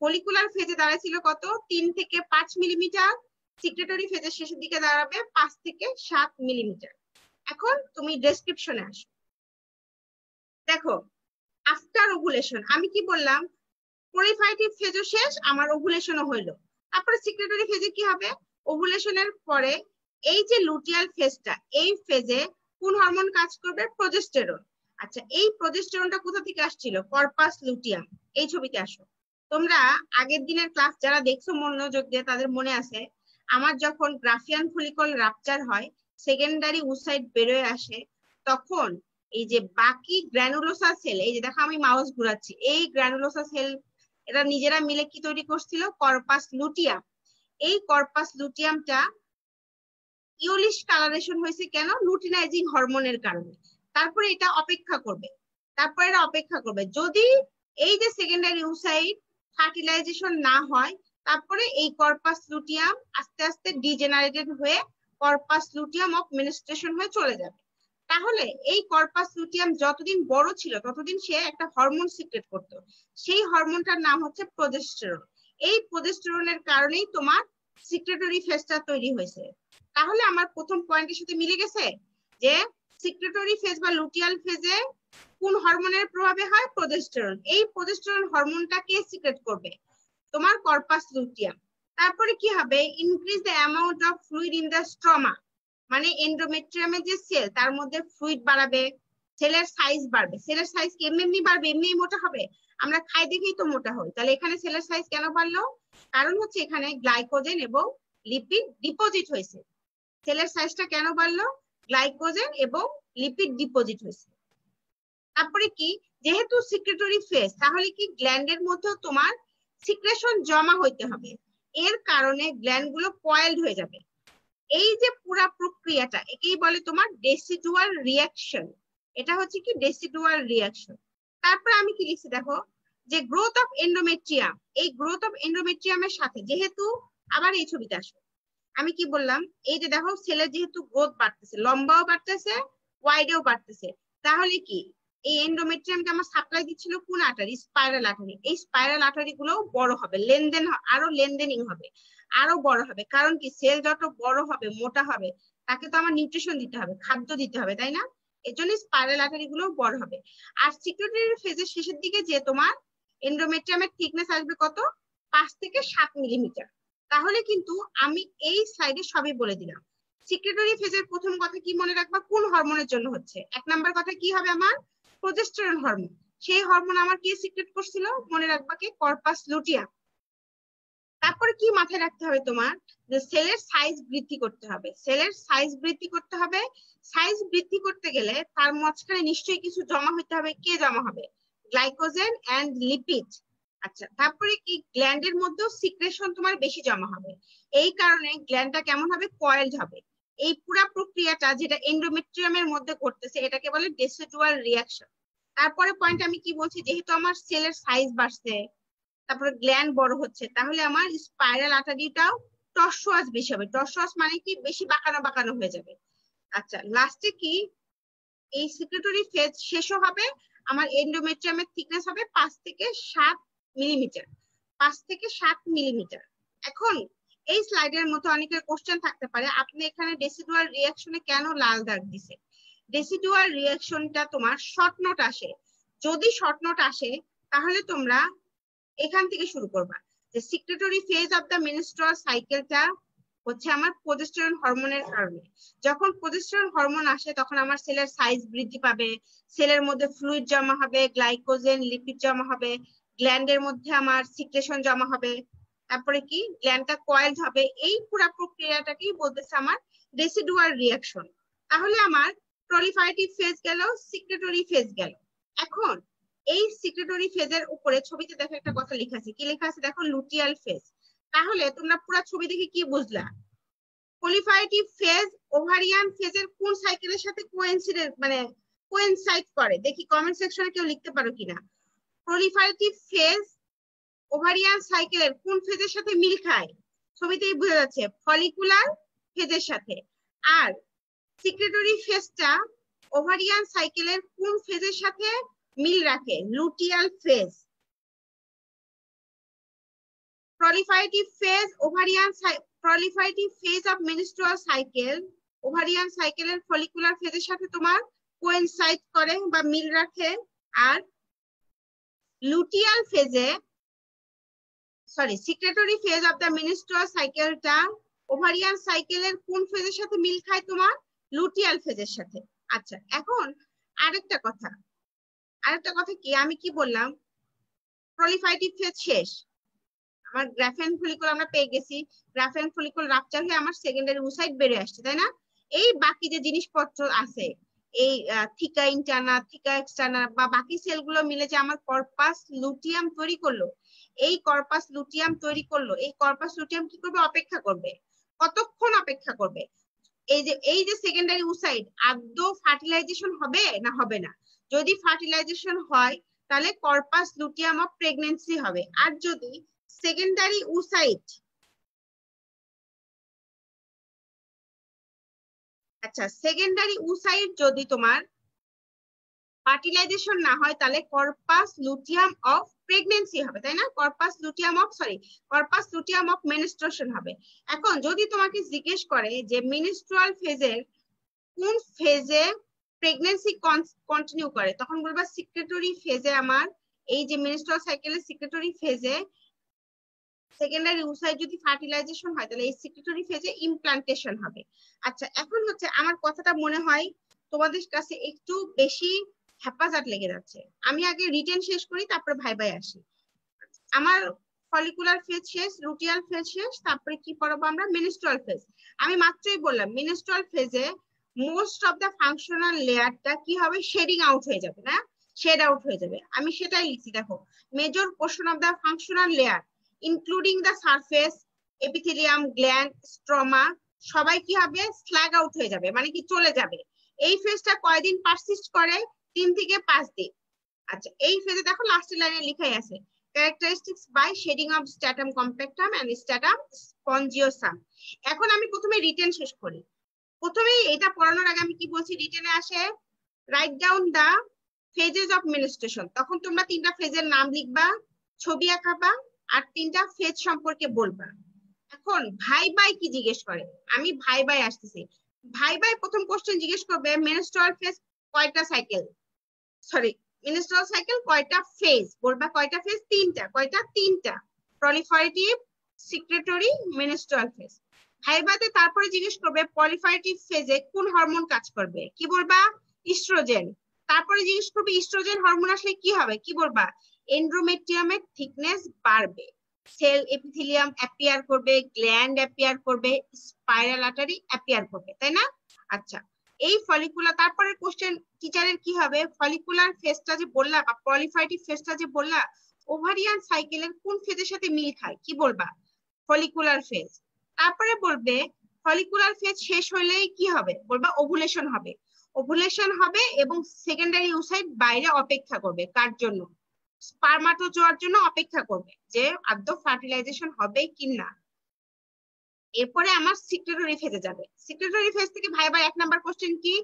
ফলিকুলার ফেজে দাঁড়াইছিল কত, 3 থেকে 5 মিলিমিটার। সিক্রেটরি ফেজের শেষের দিকে দাঁড়াবে 5 থেকে 7 মিলিমিটার। এখন তুমি ডেসক্রিপশনে আসো। দেখো, আফটার ওভুলেশন আমি কি বললাম, প্রলিফারেটিভ ফেজও শেষ, আমার ওভুলেশনও হইলো। তারপরে সিক্রেটরি ফেজে কি হবে, ওভুলেশনের পরে এই যে লুটিয়াল ফেজটা, এই ফেজে কোন হরমোন কাজ করবে, প্রজেস্টেরন। আচ্ছা, এই প্রজেস্টেরনটা কোথা থেকে আসছিল, কর্পাস লুটিয়াম। এই ছবিতে আসো। তোমরা আগের দিনের ক্লাস যারা দেখছো মনোযোগ দিয়ে, তাদের মনে আছে আমার যখন গ্রাফিয়ান ফলিকল রাপচার হয়, সেকেন্ডারি উসাইড বেরোয় আসে, তখন এই যে বাকি গ্র্যানুলোসা সেল, এই যে দেখো আমি মাউস ঘুরাচ্ছি, এই গ্র্যানুলোসা সেল এরা নিজেরা মিলে কি তৈরি করছিল, কর্পাস লুটিয়াম। এই কর্পাস লুটিয়ামটা ইউলিশ কালারেশন হয়েছে কেন, লুটিনাইজিং হরমোনের কারণে। তারপরে এটা অপেক্ষা করবে, যদি এই যে সেকেন্ডারি উসাইড ফার্টিলাইজেশন না হয়, তারপরে এই কর্পাস লুটিয়াম আস্তে আস্তে ডিজেনারেটেড হয়ে কর্পাস লুটিয়াম অফ মেনস্ট্রুয়েশন হয়ে চলে যাবে। তাহলে এই কর্পাস লুটিয়াম যতদিন বড় ছিল ততদিন সে একটা হরমোন সিক্রেট করতো, সেই হরমোনটার নাম হচ্ছে প্রজেস্টেরন। এই প্রজেস্টেরনের কারণেই তোমার সিক্রেটরি ফেজটা তৈরি হয়েছে। তাহলে আমার প্রথম পয়েন্টের সাথে মিলে গেছে যে সিক্রেটরি ফেজ বা লুটিয়াল ফেজে কোন হরমোনের প্রভাবে হয়, প্রজেস্টেরন। এই প্রজেস্টেরন হরমোনটা কে সিক্রেট করবে, তোমার কর্পাস লুটিয়াম। তারপরে কি হবে, increase the amount of fluid in the stroma, মানে এন্ডোমেট্রিয়ামের যে সেল তার মধ্যে ফ্লুইড বাড়াবে, সেলের সাইজ বাড়বে। সেলের সাইজ কি এমনি এমনি বাড়বে, এমনি মোটা হবে? আমরা খাই দেখেই তো মোটা হই। তাহলে এখানে সেলের সাইজ কেন বাড়লো, কারণ হচ্ছে এখানে গ্লাইকোজেন এবং লিপিড ডিপোজিট হয়েছে। সেলের সাইজটা কেন বাড়লো, গ্লাইকোজেন এবং লিপিড ডিপোজিট হয়েছে। তারপরে কি, যেহেতু সিক্রেটরি ফেজ, তাহলে কি গ্ল্যান্ডের মধ্যে তোমার সিক্রেশন জমা হইতে হবে, এর কারণে গ্ল্যান্ড গুলো কয়েলড হয়ে যাবে। এই যে পুরা প্রক্রিয়াটা, একেই বলে তোমার ডেসিডুয়াল রিয়াকশন। এটা হচ্ছে কি ডেসিডুয়াল রিয়াকশন। তারপরে আমি কি লিখছি দেখো, যে গ্রোথ অফ এন্ডোমেট্রিয়াম, এই গ্রোথ অফ এন্ডোমেট্রিয়ামের সাথে যেহেতু, আবার এই ছবিতে আসো, আমি কি বললাম, এই যে দেখো সেলের যেহেতু গ্রোথ বাড়তেছে, লম্বাও বাড়তেছে, ওয়াইডেও বাড়তেছে, তাহলে কি এই এন্ডোমেট্রিয়ামকে আমার সাপ্লাই দিচ্ছিল কোন আর্টারি, স্পাইরাল আর্টারি। এই স্পাইরাল আর্টারি গুলো বড় হবে, আরো লেনদেনিং হবে, আরো বড় হবে। কারণ কি, সেল যত বড় হবে, মোটা হবে, তাকে তো আমার নিউট্রিশন দিতে হবে, খাদ্য দিতে হবে, তাই না? এর জন্য স্পাইরাল আর্টারি গুলো বড় হবে। আর সিক্রেটরি ফেজের শেষের দিকে যে তোমার এন্ডোমেট্রিয়ামের থিকনেস আসবে কত, 5 থেকে 7 মিলিমিটার। তাহলে কিন্তু আমি এই স্লাইডে সবই বলে দিলাম। সিক্রেটরি ফেজের প্রথম কথা কি মনে রাখবা, কোন হরমোনের জন্য হচ্ছে, 1 নাম্বার কথা কি হবে আমার, প্রজেস্টেরন হরমোন। সেই হরমোন আমার কি সিক্রেট করছিল, মনে রাখবা কি, কর্পাস লুটিয়াম। তারপরে কি মাথায় রাখতে হবে তোমার, যে সেলের সাইজ বৃদ্ধি করতে হবে, সাইজ বৃদ্ধি করতে গেলে তার মাঝখানে নিশ্চয়ই কিছু জমা হতে হবে। কে জমা হবে, গ্লাইকোজেন এন্ড লিপিড। আচ্ছা, তারপরে কি, গ্ল্যান্ডের মধ্যেও সিক্রেশন তোমার বেশি জমা হবে, এই কারণে গ্ল্যান্ডটা কেমন হবে, কয়েলড হবে। এই পুরা প্রক্রিয়াটা যেটা এন্ডোমেট্রিয়ামের মধ্যে ঘটতেছে, এটাকে বলে ডেসিডুয়াল রিয়াকশন। তারপরে পয়েন্ট আমি কি বলছি, যেহেতু আমার সেলের সাইজ বাড়ছে, তারপরে গ্ল্যান্ড বড় হচ্ছে, তাহলে আমার স্পাইরাল আর্টারিটাও টর্সোয়াস বেশি হবে। টর্সোয়াস মানে কি, বেশি বাঁকানো বাঁকানো হয়ে যাবে। আচ্ছা, লাস্টে কি, এই সিক্রেটরি ফেজ শেষও হবে, আমার এন্ডোমেট্রিয়ামের থিকনেস হবে 5 থেকে 7 মিলিমিটার, 5 থেকে 7 মিলিমিটার। এখন এই স্লাইডের মতো অনেকের কোশ্চেন থাকতে পারে, আপনি এখানে ডেসিডুয়াল রিয়াকশনে কেন লাল দাগ দিছে? ডেসিডুয়াল রিয়াকশনটা তোমার শর্ট নোট আসে, যদি শর্ট নোট আসে তাহলে তোমরা এখান থেকে শুরু করবা, যে secretory phase of the menstrual সাইকেলটা হচ্ছে আমার প্রজেস্টেরন হরমোনের কারণে। যখন প্রজেস্টেরন হরমোন আসে তখন আমার সেলের সাইজ বৃদ্ধি পাবে, সেলের মধ্যে ফ্লুইড জমা হবে, গ্লাইকোজেন লিপিড জমা হবে, গ্ল্যান্ডের মধ্যে আমার সিক্রেশন জমা হবে, তারপরে কি গ্ল্যান্ডটা কয়েলড হবে। এই পুরো প্রক্রিয়াটাকেই বলতেছে আমার রেসিডুয়াল রিঅ্যাকশন। তাহলে আমার প্রলিফারেটিভ ফেজ গেল, সিক্রেটরি ফেজ গেল। এখন এই সিক্রেটরি ফেজের উপরে ছবিতে দেখো একটা কথা লেখা আছে, কি লেখা আছে দেখো, লুটিয়াল ফেজ। তাহলে তোমরা পুরো ছবি দেখে কি বুঝলা? proliferative ফেজ ওভারিয়ান ফেজের কোন সাইকেলের সাথে কোইন্সিডেন্ট মানে কোইনসাইড করে? দেখি কমেন্ট সেকশনে কেউ লিখতে পারো কিনা। proliferative ফেজ ওভারিয়ান সাইকেলের কোন ফেজের সাথে মিল খায়? ছবিতেই বোঝা যাচ্ছে ফলিকুলার ফেজের সাথে। আর সিক্রেটরি ফেজটা ওভারিয়ান সাইকেলের কোন ফেজের সাথে মিল রাখে? Luteal phase. proliferative phase proliferative phase of menstrual cycle ovarian সাইকেলের ফলিকুলার ফেজের সাথে তোমার কোইনসাইড করে বা মিল রাখে। আর লুটিয়াল ফেজে secretory phase of the menstrual সাইকেলটা ওভারিয়ান সাইকেলের কোন ফেজের সাথে মিল খায়? তোমার লুটিয়াল ফেজের সাথে। আচ্ছা, এখন আরেকটা কথা কি, আমি কি বললাম? proliferative ফেজ শেষ, আমার গ্রাফেন ফলিকুল আমরা পেয়ে গেছি, গ্রাফেন ফলিকুল রাপচার হয়ে আমার সেকেন্ডারি ওসাইট বের আসছে, তাই না? এই বাকি যে জিনিসপত্র আছে, এই থিকা ইন্টারনা, থিকা এক্সটার্না বা বাকি সেলগুলো মিলে যে আমার কর্পাস লুটিয়াম তৈরি করলো, এই কর্পাস লুটিয়াম কি করবে? অপেক্ষা করবে। কতক্ষণ অপেক্ষা করবে? এই যে সেকেন্ডারি ওসাইট আদৌ ফার্টিলাইজেশন হবে না হবে না? যদি ফার্টিলাইজেশন হয় তাহলে কর্পাস লুটিয়াম অফ প্রেগন্যান্সি হবে। আর যদি সেকেন্ডারি ওসাইট সেকেন্ডারি ওসাইট যদি তোমার ফার্টিলাইজেশন না হয় তাহলে কর্পাস লুটিয়াম অফ প্রেগন্যান্সি হবে, তাই না? কর্পাস লুটিয়াম অফ মেনস্ট্রুয়েশন হবে। এখন যদি তোমাকে জিজ্ঞেস করে যে মেনস্ট্রুয়াল ফেজের কোন ফেজে প্রেগন্যান্সি কন্টিনিউ করে, তখন বলবা সিক্রেটরি ফেজে। আমার এই যে মেনস্ট্রুয়াল সাইকেলের সিক্রেটরি ফেজে সেকেন্ডারি ওসাইট যদি ফার্টিলাইজেশন হয় তাহলে এই সিক্রেটরি ফেজে ইমপ্লান্টেশন হবে। আচ্ছা, এখন হচ্ছে আমার কথাটা মনে হয় তোমাদের কাছে একটু বেশি হ্যাপাজার্ট লেগে যাচ্ছে। আমি আগে রিটেন শেষ করি, তারপরে ভাই আসি। আমার ফলিকুলার ফেজ শেষ, লুটিয়াল ফেজ শেষ, তারপরে কি পড়াবো আমরা? Menstrual phase. আমি মাত্রই বললাম মেনস্ট্রুয়াল ফেজে মোস্ট অফ দা ফাংশনাল লেয়ারটা কি হবে? শেডিং আউট হয়ে যাবে, না? শেড আউট হয়ে যাবে। আমি সেটাই লিখছি, দেখো, major portion of the functional layer including the surface, epithelium, gland, stroma সবাই কি হবে? স্ল্যাগ আউট হয়ে যাবে, মানে কি চলে যাবে। এই ফেজটা কয়দিন পারসিস্ট করে? 3 থেকে 5 দিন। আচ্ছা, এই ফেজে দেখো লাস্টের লাইনে লেখাই আছে characteristics by shedding of stratum compactum and stratum spongiosum। এখন আমি প্রথমে রিটেন শেষ করি। প্রথমেই এটা পড়ানোর আগে আমি কি বলছি? রিটেনে আসে write down the phases of menstruation. তখন তোমরা 3টা ফেজের নাম লিখবা, ছবি আঁকাবা, আর 3টা ফেজ সম্পর্কে বলবা। এখন ভাই কি জিজ্ঞেস করে? আমি ভাই আসতেছি। ভাই প্রথম কোশ্চেন জিজ্ঞেস করবে মেনস্ট্রুয়াল ফেজ কয়টা সাইকেল, মেনস্ট্রুয়াল সাইকেল কয়টা ফেজ? বলবা কয়টা ফেজ? 3টা। কয়টা? 3টা। Proliferative, secretory, menstrual phase. ভাইবাতে তারপরে জিজ্ঞেস করবে প্রলিফারেটিভ ফেজে কোন হরমোন কাজ করবে? কি বলবা? ইস্ট্রোজেন। তারপরে জিজ্ঞেস করবে ইস্ট্রোজেন হরমোন আসলে কি হবে? কি বলবা? এন্ড্রোমেট্রিয়ামের থিকনেস বাড়বে, সেল এপিথেলিয়াম অ্যাপিয়ার করবে, গ্ল্যান্ড অ্যাপিয়ার করবে, স্পাইরাল আর্টারি অ্যাপিয়ার করবে, তাই না? আচ্ছা, এই ফলিকুলার, তারপরে কোশ্চেন টিচারের কি হবে? ফলিকুলার ফেজটা যে বললা বা প্রলিফারেটিভ ফেজটা যে বললা, ওভারিয়ান সাইকেলের কোন ফেজের সাথে মিল খায়? কি বলবা? Follicular phase. তারপরে বলবে ফলিকুলার ফেজ শেষ হলেই কি হবে? বলবা ওভুলেশন হবে। ওভুলেশন হবে এবং সেকেন্ডারি ওসাইট বাইরে অপেক্ষা করবে, কার জন্য? স্পারমাটোজোয়ার জন্য অপেক্ষা করবে যে আদৌ ফার্টিলাইজেশন হবে কিনা। এরপরে আমার সিক্রেটরি ফেজে যাবে। সিক্রেটরি ফেজ থেকে ভাই 1 নাম্বার কোশ্চেন কি?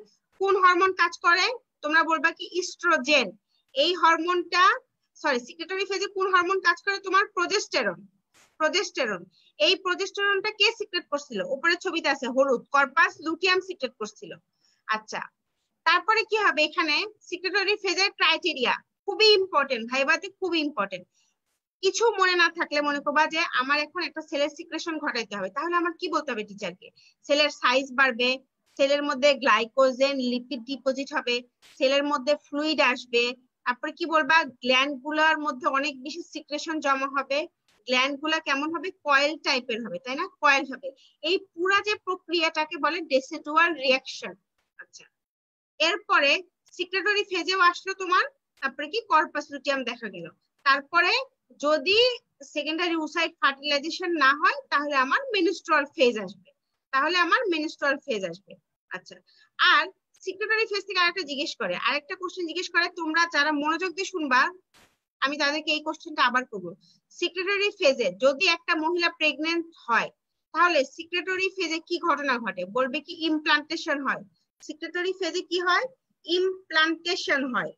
কোন হরমোন কাজ করে? তোমরা বলবা কি? ইস্ট্রোজেন। এই হরমোনটা সিক্রেটরি ফেজে কোন হরমোন কাজ করে? তোমার প্রজেস্টেরন। এই প্রজেস্টেরনটা কে সিক্রেট করছিল? উপরে ছবিতে আছে হলুদ, কর্পাস লুটিয়াম সিক্রেট করছিল। আচ্ছা, তারপরে কি হবে? এখানে সিক্রেটরি ফেজের ক্রাইটেরিয়া খুবই ইম্পর্টেন্ট, ভাইবাতে খুব ইম্পর্টেন্ট। কিছু মনে না থাকলে মনে করবা যে আমার এখন একটা সেলের সিক্রেশন ঘটাইতে হবে, তাহলে আমার কি বলতে হবে টিচারকে? সেলের সাইজ বাড়বে, সেলের মধ্যে গ্লাইকোজেন লিপিড ডিপোজিট হবে, সেলের মধ্যে ফ্লুইড আসবে। তারপরে কি বলবা? গ্ল্যান্ড গুলার মধ্যে অনেক বেশি সিক্রেশন জমা হবে। গ্ল্যান্ড গুলা কেমন হবে? কয়েল টাইপের হবে, তাই না? কয়েল হবে। এই পুরা যে প্রক্রিয়াটাকে বলে ডেসিডুয়াল রিঅ্যাকশন। আচ্ছা, এরপরে সিক্রেটরি ফেজেও আসলো তোমার, তারপরে কি? কর্পাস লুটিয়াম দেখা গেল। তারপরে যদি সেকেন্ডারি ওসাইট ফার্টিলাইজেশন না হয় তাহলে আমার মেনস্ট্রুয়াল ফেজ আসবে, আচ্ছা। আর সিক্রেটারি ফেজ থেকে আরেকটা কোশ্চেন জিজ্ঞেস করে, তোমরা যারা মনোযোগ দিয়ে শুনবা আমি তাদেরকে এই কোশ্চেনটা আবার করবো। সিক্রেটারি ফেজে যদি একটা মহিলা প্রেগনেন্ট হয় তাহলে সিক্রেটারি ফেজে কি ঘটনা ঘটে? বলবে কি ইমপ্লান্টেশন হয়। সিক্রেটারি ফেজে কি হয়? ইমপ্লান্টেশন হয়।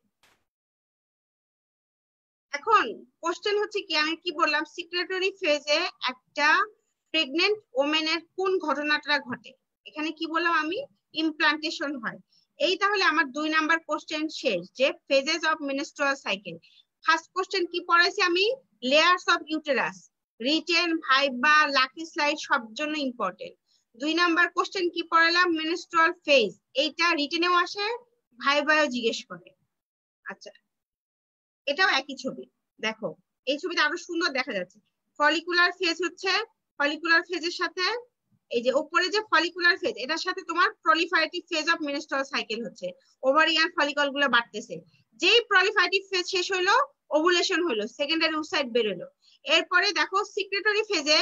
এখন কোশ্চেন হচ্ছে কি, আমি কি বললাম, সিক্রেটরি ফেজে একটা প্রেগনেন্ট ওমেনের কোন ঘটনাটা ঘটে? এখানে কি বললাম আমি? ইমপ্লান্টেশন হয়। এই তাহলে আমার 2 নাম্বার কোশ্চেন শেষ, যে phases of menstrual cycle. First question কি পড়াইছি আমি? Layers of uterus, written, viva, lucky slide সব জন্য ইম্পর্টেন্ট। 2 নাম্বার কোশ্চেন কি পড়ালাম? মেনস্ট্রুয়াল ফেজ, এইটা রিটেনেও আসে, ভাইবাও জিজ্ঞেস করে। আচ্ছা, এটাও একই ছবি। দেখো এই ছবিটা আরো সুন্দর দেখা যাচ্ছে। ফলিকুলার ফেজ হচ্ছে, ফলিকুলার ফেজের সাথে এই যে উপরে যে ফলিকুলার ফেজ, এটার সাথে তোমার proliferative phase of menstrual cycle হচ্ছে। ওভারিয়ান ফলিকল গুলো বাড়তেছে, যেই প্রলিফারেটিভ ফেজ শেষ হলো ওভুলেশন হলো, সেকেন্ডারি ওসাইট বের হলো। এরপরে দেখো সিক্রেটরি ফেজে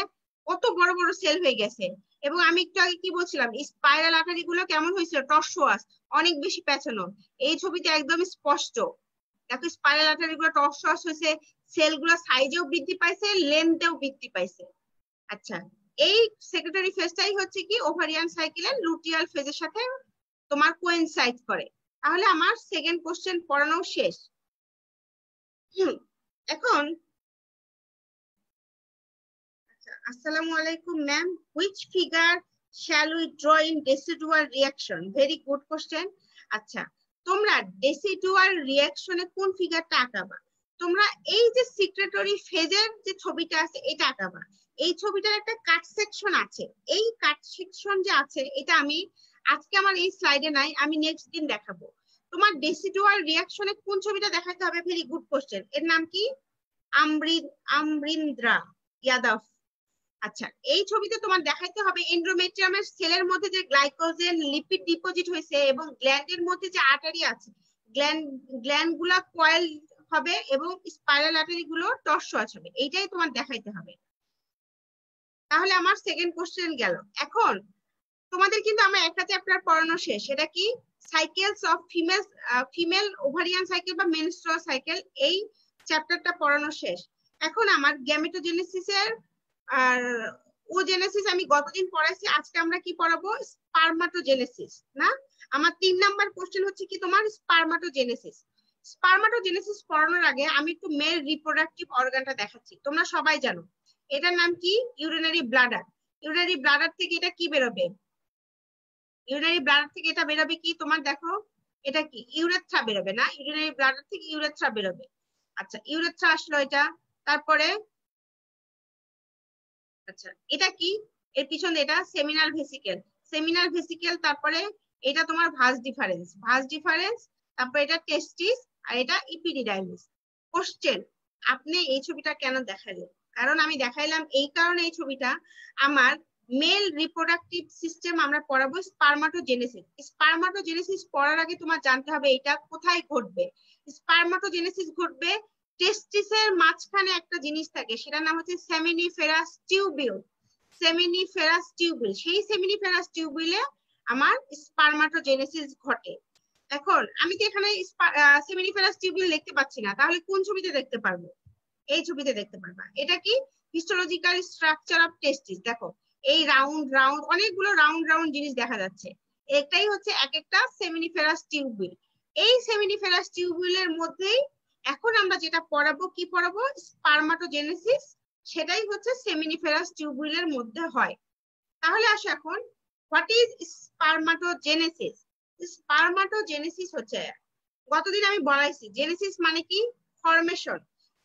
কত বড় বড় সেল হয়ে গেছে, এবং আমি একটু আগে কি বলছিলাম, স্পাইরাল আর্টারি গুলো কেমন হয়েছিল? টর্সোয়াস, অনেক বেশি পেঁচানো। এই ছবিতে একদম স্পষ্ট দেখো স্পাইরাল আর্টারি গুলো টর্সোয়াস হয়েছে, সেল গুলো সাইজেও বৃদ্ধি পাইছে, লেন্থেও বৃদ্ধি পাইছে। আচ্ছা, এই সেক্রেটারি ফেজটাই হচ্ছে কি ওভারিয়ান সাইকেলের লুটিয়াল ফেজের সাথে তোমার কোইনসাইড করে। তাহলে আমার সেকেন্ড কোশ্চেন পড়ানো শেষ। এখন আসসালামু আলাইকুম ma'am, which figure shall we draw in decidual reaction? Very good question. আচ্ছা, তোমরা ডেসিডুয়াল রিঅ্যাকশনে কোন ফিগারটা আঁকাবা? তোমরা এই যে সিক্রেটরি ফেজের যে ছবিটা আছে এটা আঁকাবা। এই ছবিটার একটা কাট সেকশন আছে, এই কাট সেকশন যে আছে এটা আমি আজকে আমার এই স্লাইডে নাই, আমি নেক্সট দিন দেখাবো। তোমার ডেসিডুয়াল রিঅ্যাকশনে কোন ছবিটা দেখাতে হবে? Very good question. এর নাম কি? আমরিন্দ্রা ইয়াদভ। আচ্ছা, এই ছবিতে তোমার দেখাইতে হবে এন্ডোমেট্রিয়ামের সেলের মধ্যে যে গ্লাইকোজেন লিপিড ডিপোজিট হয়েছে এবং গ্ল্যান্ডের মধ্যে যে আর্টারি আছে, গ্ল্যান্ড গুলা কয়েল হবে এবং স্পাইরাল আর্টারি গুলো টর্সোয়াস হবে, এইটাই তোমার দেখাইতে হবে। তাহলে আমার সেকেন্ড কোশ্চেন গেল। এখন তোমাদের কিন্তু আমার একটা চ্যাপ্টার পড়ানো শেষ, সেটা কি? Cycles of female ovarian cycle বা মেনস্ট্রুয়াল সাইকেল, এই চ্যাপ্টারটা পড়ানো শেষ। এখন আমার গ্যামেটোজেনেসিসের আর ওজেনেসিস আমি গতদিন পড়াইছি, আজকে আমরা কি পড়াবো? স্পারমাটোজেনেসিস। না, আমার 3 নাম্বার কোশ্চেন হচ্ছে কি তোমার স্পারমাটোজেনেসিস। স্পারমাটোজেনেসিস পড়ানোর আগে আমি একটু মেল রিপ্রোডাক্টিভ অর্গানটা দেখাচ্ছি। তোমরা সবাই জানো এটার নাম কি? Urinary bladder. ইউরিনারি ব্লাডার থেকে এটা কি বেরোবে? ইউরিনারি ব্লাডার থেকে এটা বেরোবে কি তোমার? দেখো এটা কি? ইউরেথ্রা বেরোবে না? ইউরিনারি ব্লাডার থেকে ইউরেথ্রা বেরোবে। আচ্ছা, ইউরেথ্রা আসলো এটা। তারপরে আচ্ছা, এটা কি? এর পিছনে এটা সেমিনাল ভেসিকেল, সেমিনাল ভেসিকেল। তারপরে এটা তোমার ভাঁজ ডিফারেন্স, ভাঁজ ডিফারেন্স। তারপরে এটা টেস্টিস, আর এটা ইপিডিডাইমিস। কোশ্চেন, আপনি এই ছবিটা কেন দেখালেন? কারণ আমি দেখাইলাম এই কারণে, এই ছবিটা আমার মেল রিপ্রোডাক্টিভ সিস্টেম আমরা পড়াবো স্পারমাটোজেনেসিস। স্পারমাটোজেনেসিস পড়ার আগে তোমার জানতে হবে এটা কোথায় ঘটবে। স্পারমাটোজেনেসিস ঘটবে টেস্টিসের মাঝখানে একটা জিনিস থাকে, সেটার নাম হচ্ছে সেমিনিফেরাস টিউবিউল। সেমিনিফেরাস টিউবিউল, সেই সেমিনিফেরাস টিউবিউলে আমার স্পারমাটোজেনেসিস ঘটে। এখন আমি তো এখানে সেমিনিফেরাস টিউবিউল দেখতে পাচ্ছি না, তাহলে কোন ছবিতে দেখতে পারবো? এই ছবিতে দেখতে পারবা। এটা কি? হিস্টোলজিক্যাল স্ট্রাকচার অফ টেস্টিস। দেখো এই রাউন্ড রাউন্ড অনেকগুলো রাউন্ড রাউন্ড জিনিস দেখা যাচ্ছে, এটাই হচ্ছে এক একটা সেমিনিফেরাস টিউবিউল। এই সেমিনিফেরাস টিউবিউলের মধ্যেই এখন আমরা যেটা পড়াবো, কি পড়াবো? স্পারমাটোজেনেসিস। সেটাই হচ্ছে সেমিনিফেরাস টিউবিউলের মধ্যে হয়। তাহলে আসো এখন, হোয়াট ইজ স্পারমাটোজেনেসিস? স্পারমাটোজেনেসিস হচ্ছে, গতদিন আমি বলাইছি, জেনেসিস মানে কি? ফরমেশন।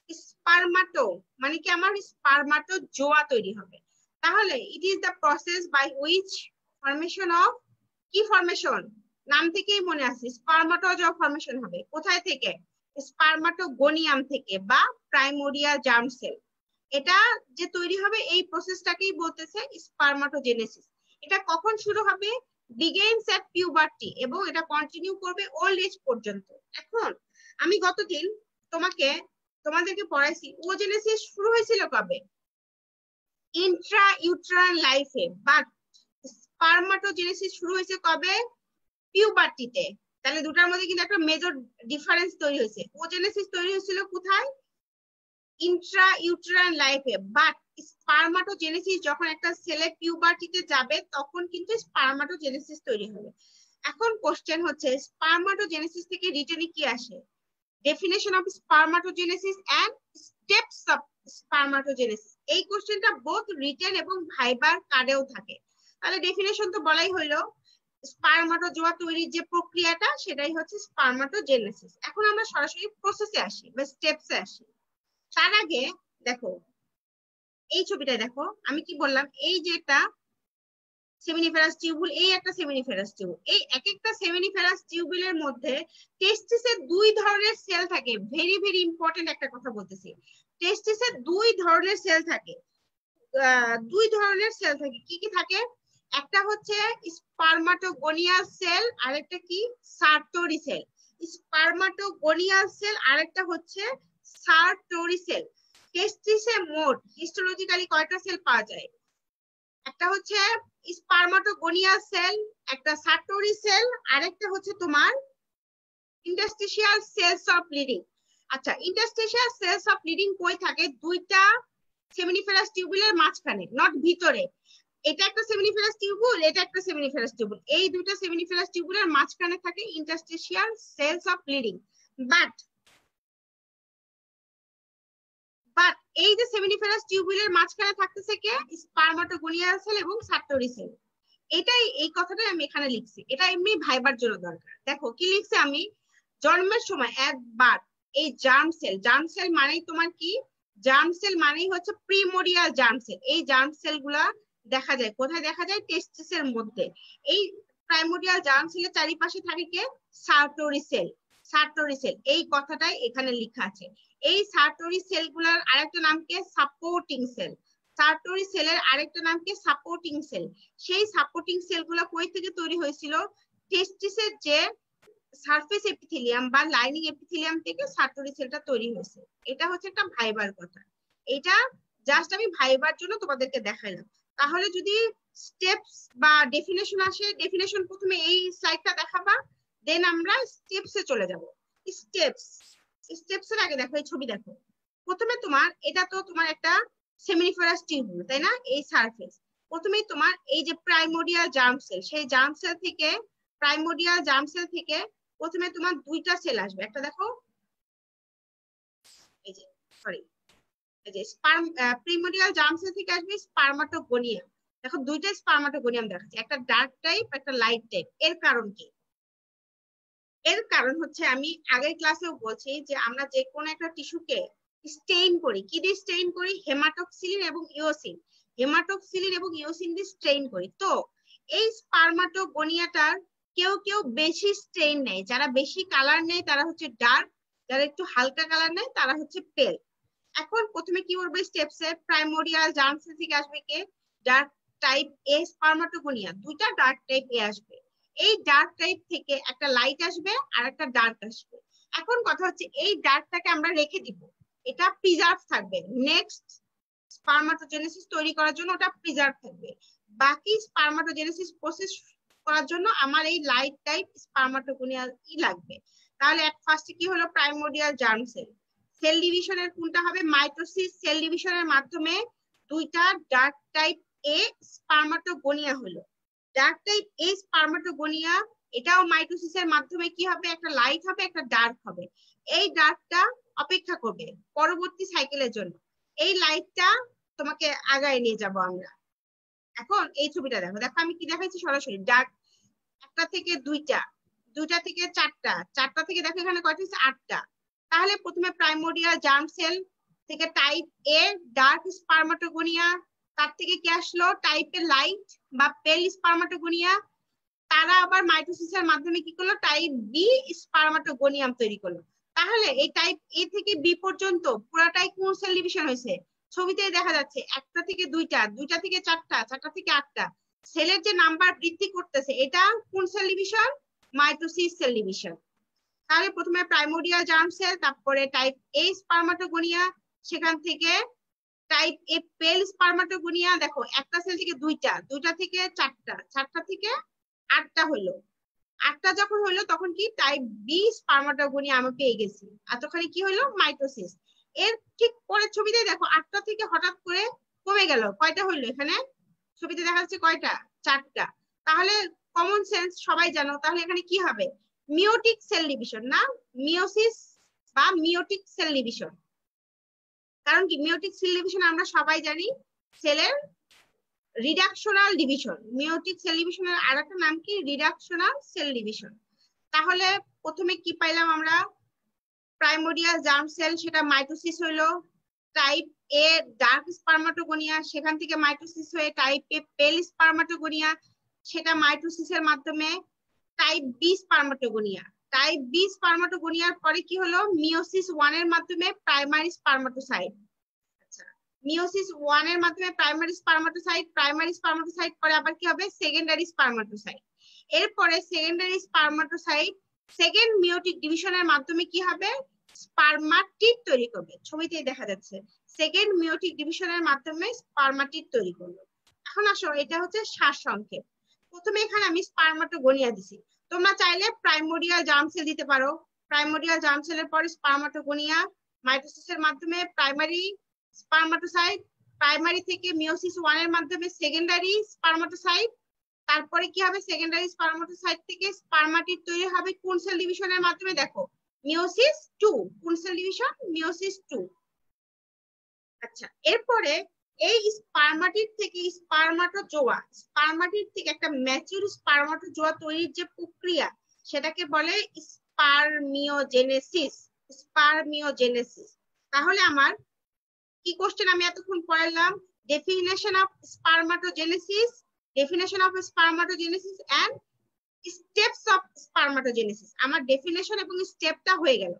স্পারমাটো মানে কি? আমার স্পারমাটোজোয়া তৈরি হবে। তাহলে it is the process by which formation of, কি ফরমেশন? নাম থেকেই মনে আছে, স্পারমাটোজোয়া ফরমেশন হবে। কোথায় থেকে? স্পারমাটোগোনিয়াম থেকে বা প্রাইমোরিয়াল জার্ম সেল। এটা যে তৈরি হবে এই প্রসেসটাকেই বলতেছে স্পারমাটোজেনেসিস। এটা কখন শুরু হবে? বিগিনস এট পিউবার্টি, এবং এটা কন্টিনিউ করবে ওল্ড এজ পর্যন্ত। এখন আমি গতদিন তোমাকে তোমাদেরকে পড়াইছি ওজেনেসিস শুরু হয়েছিল কবে? ইন্ট্রা ইউট্রাইন লাইফে। বাট স্পারমাটোজেনেসিস শুরু হয়েছে কবে? পিউবার্টিতে। তাহলে দুটার মধ্যে কিন্তু একটা মেজর ডিফারেন্স তৈরি হয়েছে। ওজেনেসিস তৈরি হয়েছিল কোথায়? ইন্ট্রা ইউট্রাইন লাইফে। বাট স্পারমাটোজেনেসিস যখন একটা ছেলে পিউবার্টিতে যাবে তখন কিন্তু স্পারমাটোজেনেসিস তৈরি হবে। এখন কোশ্চেন হচ্ছে স্পারমাটোজেনেসিস থেকে রিটেনে কি আসে? Definition of spermatogenesis and steps of spermatogenesis. এই কোশ্চেনটা বোথ রিটেন এবং ভাইবার কার্ডেও থাকে। তাহলে ডেফিনেশন তো বলাই হলো, স্পারমাটোজোয়া তৈরির যে প্রক্রিয়াটা সেটাই হচ্ছে স্পারমাটোজেনেসিস। এখন আমরা সরাসরি প্রসেসে আসি বা স্টেপসে আসি। তার আগে দেখো এই ছবিটা দেখো, আমি কি বললাম, এই যে একটা সেমিনিফেরাস টিউবুল, এই একটা সেমিনিফেরাস টিউবুল, এই এক একটা সেমিনিফেরাস টিউবুলের মধ্যে টেস্টিসের দুই ধরনের সেল থাকে। ভেরি ভেরি ইম্পর্টেন্ট একটা কথা বলতেছি, টেস্টিসের দুই ধরনের সেল থাকে। দুই ধরনের সেল থাকে, কি কি থাকে? একটা হচ্ছে স্পারমাটোগোনিয়াল সেল, আরেকটা কি? সার্টোরি সেল। স্পারমাটোগোনিয়াল সেল আরেকটা হচ্ছে সার্টোরি সেল। টেস্টিসে মোট হিস্টোলজিক্যালি কয়টা সেল পাওয়া যায়? একটা হচ্ছে স্পারমাটোগোনিয়াল সেল, একটা সার্টোরি সেল, আরেকটা হচ্ছে তোমার ইন্টারস্টিশিয়াল সেলস অফ ব্লিডিং। আচ্ছা, ইন্টারস্টিশিয়াল সেলস অফ ব্লিডিং কই থাকে? দুইটা সেমিনিফেরাস টিউবুলের মাঝখানে, নট ভিতরে। এটা একটা সেমিনিফেরাস টিউবুল, এটা একটা সেমিনিফেরাস টিউবুল, এই দুইটা সেমিনিফেরাস টিউবুলের মাঝখানে থাকে interstitial cells of Leydig. But এই যে সেমিনিফেরাস টিউবুলের মাঝখানে থাকতেছে কে? স্পারমাটোগোনিয়াল সেল এবং সার্টোরি সেল। এটাই, এই কথাটাই আমি এখানে লিখছি, এটা এমনি ভাইবার জন্য দরকার। দেখো কি লিখছি আমি, জন্মের সময় একবার এই জার্ম সেল, জার্ম সেল মানেই তোমার কি? জার্ম সেল মানেই হচ্ছে প্রিমোরিয়াল জার্ম সেল। এই জার্ম সেল গুলা দেখা যায় কোথায়? দেখা যায় টেস্টিসের মধ্যে। এই প্রাইমোরিয়াল জার্ম সেলের চারিপাশে থাকে কে? সার্টোরি সেল। সার্টোরি সেল, এই কথাটাই এখানে লেখা আছে। এই সার্টোরি সেল গুলার আরেকটা নাম কি? Supporting sell. সার্টোরি সেলের আরেকটা নাম কি? Supporting cell. সেই সাপোর্টিং সেল গুলা কই থেকে তৈরি হয়েছিল? টেস্টিসের যে সারফেস এপিথেলিয়াম বা লাইনিং এপিথেলিয়াম থেকে সার্টোরি সেলটা তৈরি হয়েছে। এটা হচ্ছে একটা ভাইবার কথা। এটা জাস্ট আমি ভাইবার জন্য তোমাদেরকে দেখাইলাম। তাহলে যদি স্টেপস বা ডেফিনেশন আসে, ডেফিনেশন প্রথমে এই স্লাইডটা দেখাবা, দেন আমরা স্টেপসে চলে যাব। স্টেপস, স্টেপস এর আগে দেখো এই ছবি দেখো। প্রথমে তোমার, এটা তো তোমার একটা সেমিনিফেরাস টিউবুল, তাই না? এই সারফেস, প্রথমেই তোমার এই যে প্রাইমোরিয়াল জার্ম সেল, সেই জার্ম সেল থেকে, প্রাইমোরিয়াল জার্ম সেল থেকে প্রথমে তোমার দুইটা সেল আসবে। একটা দেখো, এই যে, সরি, এই যে প্রিমোরিয়াল জার্ম সেল থেকে আসবে স্পারমাটোগোনিয়াম। দেখো দুইটা স্পারমাটোগোনিয়াম দেখাচ্ছে, একটা ডার্ক টাইপ, একটা লাইট টাইপ। এর কারণ কি? এর কারণ হচ্ছে, আমি আগের ক্লাসেও বলছি যে আমরা যে কোনো একটা টিস্যুকে স্টেইন করি, কি দিয়ে স্টেইন করি? হেমাটোক্সিলিন এবং ইওসিন। হেমাটোক্সিলিন এবং ইওসিন দিয়ে স্টেইন করি। তো এই স্পারমাটোগোনিয়াটার কেউ কেউ বেশি স্টেইন নেয়, যারা বেশি কালার নেয় তারা হচ্ছে ডার্ক, যারা একটু হালকা কালার নেয় তারা হচ্ছে পেল। এখন প্রথমে কি করবে স্টেপসে? প্রাইমোরিয়াল জার্ম সেল থেকে আসবে কে? ডার্ক টাইপ এ স্পারমাটোগোনিয়া, দুইটা ডার্ক টাইপ এ আসবে। এই ডার্ক টাইপ থেকে একটা লাইট আসবে আর একটা ডার্ক আসবে। এখন কথা হচ্ছে এই ডার্কটাকে আমরা রেখে দিব, এটা প্রিজার্ভ থাকবে, নেক্সট স্পারমাটোজেনেসিস তৈরি করার জন্য ওটা প্রিজার্ভ থাকবে। বাকি স্পারমাটোজেনেসিস প্রসেস করার জন্য আমার এই লাইট টাইপ স্পারমাটোগোনিয়াল লাগবে। তাহলে ফার্স্টে কি হলো? প্রাইমোরিয়াল জার্ম সেল। সেল ডিভিশনের কোনটা হবে? মাইটোসিস। সেল ডিভিশনের মাধ্যমে দুইটা ডার্ক টাইপ এ স্পারমাটোগোনিয়া হলো। ডার্ক টাইপ এ স্পারমাটোগোনিয়া, এটাও মাইটোসিসের মাধ্যমে কি হবে? একটা লাইট হবে, একটা ডার্ক হবে। এই ডার্কটা অপেক্ষা করবে পরবর্তী সাইকেলের জন্য, এই লাইটটা তোমাকে আগায় নিয়ে যাব আমরা। এখন এই ছবিটা দেখো, দেখো আমি কি দেখাচ্ছি সরাসরি। ডার্ক একটা থেকে দুইটা, দুইটা থেকে চারটা, চারটা থেকে দেখো এখানে কয়টা হচ্ছে? 8টা। তাহলে প্রথমে প্রাইমোরিয়াল জার্ম সেল থেকে টাইপ এ ডার্ক স্পারমাটোগোনিয়া, তার থেকে কি আসলো? টাইপ এ লাইট বা পেল স্পারমাটোগোনিয়া। তারা আবার মাইটোসিসের মাধ্যমে কি করলো? টাইপ বি স্পারমাটোগোনিয়াম তৈরি করলো। তাহলে এই টাইপ এ থেকে বি পর্যন্ত পুরাটাই কোন সেল ডিভিশন হয়েছে? ছবিতেই দেখা যাচ্ছে, একটা থেকে দুইটা, দুইটা থেকে চারটা, চারটা থেকে 8টা। সেলের যে নাম্বার বৃদ্ধি করতেছে এটা কোন cell division? Mitosis cell division. তাহলে প্রথমে প্রাইমোরিয়াল জার্ম সেল, তারপরে টাইপ এ স্পার্মাটোগোনিয়া, সেখান থেকে টাইপ এ পেল স্পার্মাটোগোনিয়া। দেখো একটা সেল থেকে দুইটা, দুইটা থেকে চারটা, চারটা থেকে আটটা হলো, আটটা যখন হলো তখন কি টাইপ বি স্পার্মাটোগোনিয়া আমি পেয়ে গেছি। এতখানি কি হলো মাইটোসিস। এর ঠিক পরের ছবিতে দেখো আটটা থেকে হঠাৎ করে কমে গেল, কয়টা হইলো এখানে ছবিতে দেখা যাচ্ছে কয়টা, চারটা। তাহলে কমন সেন্স সবাই জানো, তাহলে এখানে কি হবে মিওটিক সেল ডিভিশন, না মিওসিস বা মিওটিক সেল ডিভিশন। কারণ কি মিওটিক সেল ডিভিশন আমরা সবাই জানি সেলের রিডাকশনাল ডিভিশন। মিওটিক সেল ডিভিশনের আরেকটা নাম কি রিডাকশনাল সেল ডিভিশন। তাহলে প্রথমে কি পাইলাম আমরা, প্রাইমোরিয়াল জার্ম সেল সেটা মাইটোসিস হইলো, টাইপ এ ডার্ক স্পার্মাটোগোনিয়া, সেখান থেকে মাইটোসিস হয়ে টাইপ এ পেল স্পার্মাটোগোনিয়া, সেটা মাইটোসিসের মাধ্যমে type B spermatogonia. Type B স্পার্মাটোগোনিয়ার পরে কি হলো মিওসিস 1 এর মাধ্যমে প্রাইমারি স্পার্মাটোসাইট। আচ্ছা, মিওসিস 1 এর মাধ্যমে প্রাইমারি স্পার্মাটোসাইট, প্রাইমারি স্পার্মাটোসাইট পরে আবার কি হবে সেকেন্ডারি স্পার্মাটোসাইট। এরপরে সেকেন্ডারি স্পার্মাটোসাইট সেকেন্ড মিওটিক ডিভিশনের মাধ্যমে কি হবে স্পার্মাটিড তৈরি করবে। ছবিতে দেখা যাচ্ছে সেকেন্ড মিওটিক ডিভিশনের মাধ্যমে স্পার্মাটিড তৈরি করলো। এখন আসো এটা হচ্ছে সারসংক্ষেপ। প্রথমে এখানে আমি স্পার্মাটোগোনিয়া দিছি, তোমরা চাইলে প্রাইমোরিয়াল জার্ম সেল দিতে পারো। প্রাইমোরিয়াল জার্ম সেলের পরে স্পার্মাটোগোনিয়া, মাইটোসিসের মাধ্যমে প্রাইমারি স্পার্মাটোসাইট, প্রাইমারি থেকে মিওসিস 1 এর মাধ্যমে সেকেন্ডারি স্পার্মাটোসাইট, তারপরে কি হবে সেকেন্ডারি স্পার্মাটোসাইট থেকে স্পার্মাটিড তৈরি হবে কোন সেল ডিভিশনের মাধ্যমে, দেখো মিওসিস 2। কোন সেল ডিভিশন মিওসিস 2। আচ্ছা, এরপরে এই স্পার্মাটিড থেকে স্পার্মাটোজোয়া, স্পার্মাটিড থেকে একটা ম্যাচিউর স্পার্মাটোজোয়া তৈরির যে প্রক্রিয়া সেটাকে বলে স্পারমিওজেনেসিস। স্পারমিওজেনেসিস। তাহলে আমার কি কোশ্চেন আমি এতক্ষণ পড়ালাম, definition of spermatogenesis, definition of spermatogenesis and steps of spermatogenesis. আমার ডেফিনেশন এবং স্টেপটা হয়ে গেল।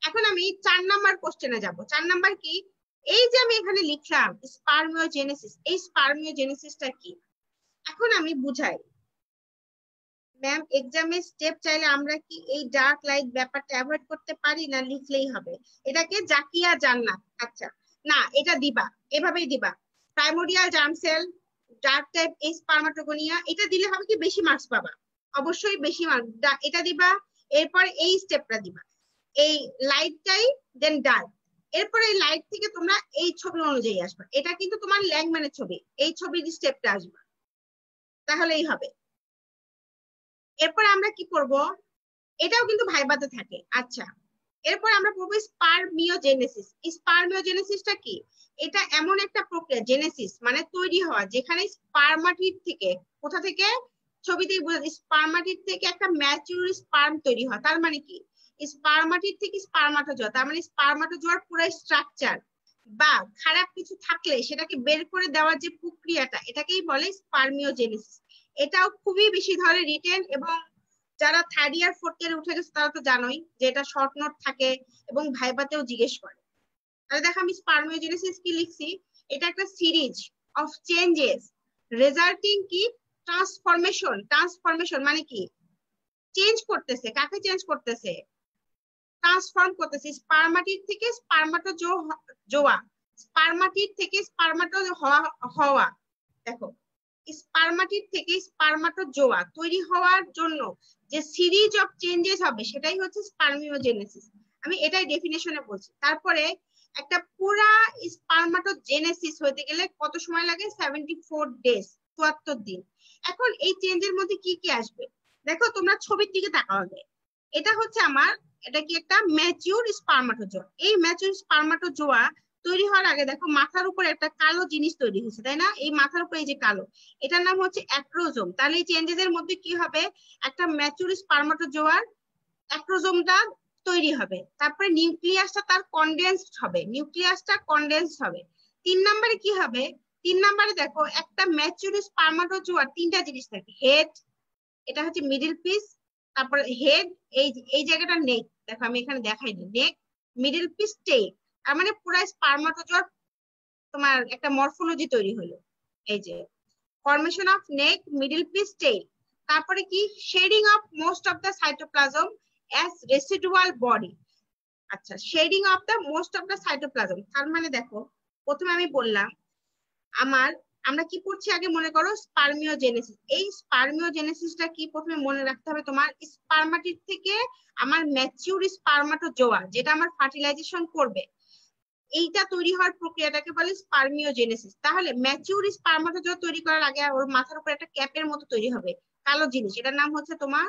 এখন আমি 4 নাম্বার কোশ্চেনে যাব। 4 নাম্বার কি, এই যে আমি এখানে লিখলাম স্পারমিওজেনেসিস, এই স্পারমিওজেনেসিসটা কি এখন আমি বুঝাই। ম্যাম এক্সামে স্টেপ চাইলে আমরা কি এই ডার্ক লাইট ব্যাপারটা অ্যাভয়েড করতে পারি, না লিখলেই হবে এটাকে জাকিয়া জান্নাত? আচ্ছা না, এটা দিবা, এভাবেই দিবা প্রাইমোরিয়াল জার্ম সেল ডার্ক টাইপ এই স্পার্মাটোগোনিয়া, এটা দিলে হবে কি বেশি মার্কস পাবা, অবশ্যই বেশি মার্ক। এটা দিবা, এরপর এই স্টেপটা দিবা, এই লাইটটাই দেন ডার্ক, এরপরে এই লাইট থেকে তোমরা এই ছবি অনুযায়ী আসবে, এটা কিন্তু তোমার ল্যাংম্যানের ছবি, এই ছবির স্টেপটা আসবে, তাহলেই হবে। এরপর আমরা কি করব, এটাও কিন্তু ভাইবাতে থাকে। আচ্ছা, এরপর আমরা পড়বো স্পারমিওজেনেসিস। স্পারমিওজেনেসিসটা কি, এটা এমন একটা প্রক্রিয়া, জেনেসিস মানে তৈরি হওয়া, যেখানে স্পার্মাটিড থেকে, কোথা থেকে ছবিতেই বোঝা যায় স্পার্মাটিড থেকে একটা ম্যাচিউর স্পার্ম তৈরি হয়। তার মানে কি স্পার্মাটিড থেকে স্পার্মাটোজোয়া, তার মানে স্পার্মাটোজোয়ার পুরো স্ট্রাকচার বা খারাপ কিছু থাকলে সেটাকে বের করে দেওয়ার যে প্রক্রিয়াটা, এটাকেই বলে স্পারমিওজেনেসিস। এটাও খুবই বেশি ধরে রিটেন, এবং যারা 3rd ইয়ার 4th ইয়ারে উঠে গেছে তারা তো জানোই যে এটা শর্ট নোট থাকে এবং ভাইবাতেও জিজ্ঞেস করে। তাহলে দেখো আমি স্পারমিওজেনেসিস কি লিখছি, এটা একটা সিরিজ অফ চেঞ্জেস রেজাল্টিং কি ট্রান্সফরমেশন। ট্রান্সফরমেশন মানে কি চেঞ্জ করতেছে, কাকে চেঞ্জ করতেছে ট্রান্সফর্ম করতেছে, স্পার্মাটিড থেকে স্পার্মাটোজোয়া, স্পার্মাটিড থেকে স্পার্মাটো হওয়া। দেখো স্পার্মাটিড থেকে স্পার্মাটোজোয়া তৈরি হওয়ার জন্য যে সিরিজ অফ চেঞ্জেস হবে সেটাই হচ্ছে স্পারমিওজেনেসিস। আমি এটাই ডেফিনেশনে বলছি। তারপরে একটা পুরা স্পার্মাটোজেনেসিস হতে গেলে কত সময় লাগে, 74 ডেজ, 74 দিন। এখন এই চেঞ্জের মধ্যে কি কি আসবে, দেখো তোমরা ছবির দিকে তাকাবে, এটা হচ্ছে আমার, এটা কি একটা ম্যাচিউর স্পার্মাটোজোয়া। এই ম্যাচিউর স্পার্মাটোজোয়া তৈরি হওয়ার আগে দেখো মাথার উপরে একটা কালো জিনিস তৈরি হয়েছে, তাই না? এই মাথার উপরে এই যে কালো, এটার নাম হচ্ছে অ্যাক্রোজোম। তাহলে এই চেঞ্জেস এর মধ্যে কি হবে, একটা ম্যাচিউর স্পার্মাটোজোয়ার অ্যাক্রোজোমটা তৈরি হবে, তারপরে নিউক্লিয়াসটা তার কনডেন্সড হবে, নিউক্লিয়াসটা কনডেন্সড হবে। 3 নম্বরে কি হবে, 3 নম্বরে দেখো একটা ম্যাচিউর স্পার্মাটোজোয়ার 3টা জিনিস থাকে, হেড, এটা হচ্ছে মিডল পিস, তারপরে হেড, এই জায়গাটা নেক, দেখো আমি এখানে দেখাইনি, নেক, মিডল পিস, টেইল। তার মানে পুরো স্পার্মাটোজোয়ার তোমার একটা মরফোলজি তৈরি হলো, এই যে formation of neck, middle piece, tail. তারপরে কি shedding of most of the cytoplasm, as residual body. আচ্ছা, shedding of the most of the cytoplasm. তার মানে দেখো, প্রথমে আমি বললাম আমরা কি পড়ছি আগে মনে করো স্পার্মিওজেনেসিস। এই স্পার্মিওজেনেসিসটা কি প্রথমে মনে রাখতে হবে তোমার, স্পার্মাটিড থেকে আমার ম্যাচিউর স্পার্মাটোজোয়া যেটা আমার ফার্টিলাইজেশন করবে, এইটা তৈরি হওয়ার প্রক্রিয়াটাকে বলে স্পার্মিওজেনেসিস। তাহলে ম্যাচিউর স্পার্মাটোজোয়া তৈরি করার আগে ওর মাথার উপর একটা ক্যাপের মতো তৈরি হবে কালো জিনিস, এটার নাম হচ্ছে তোমার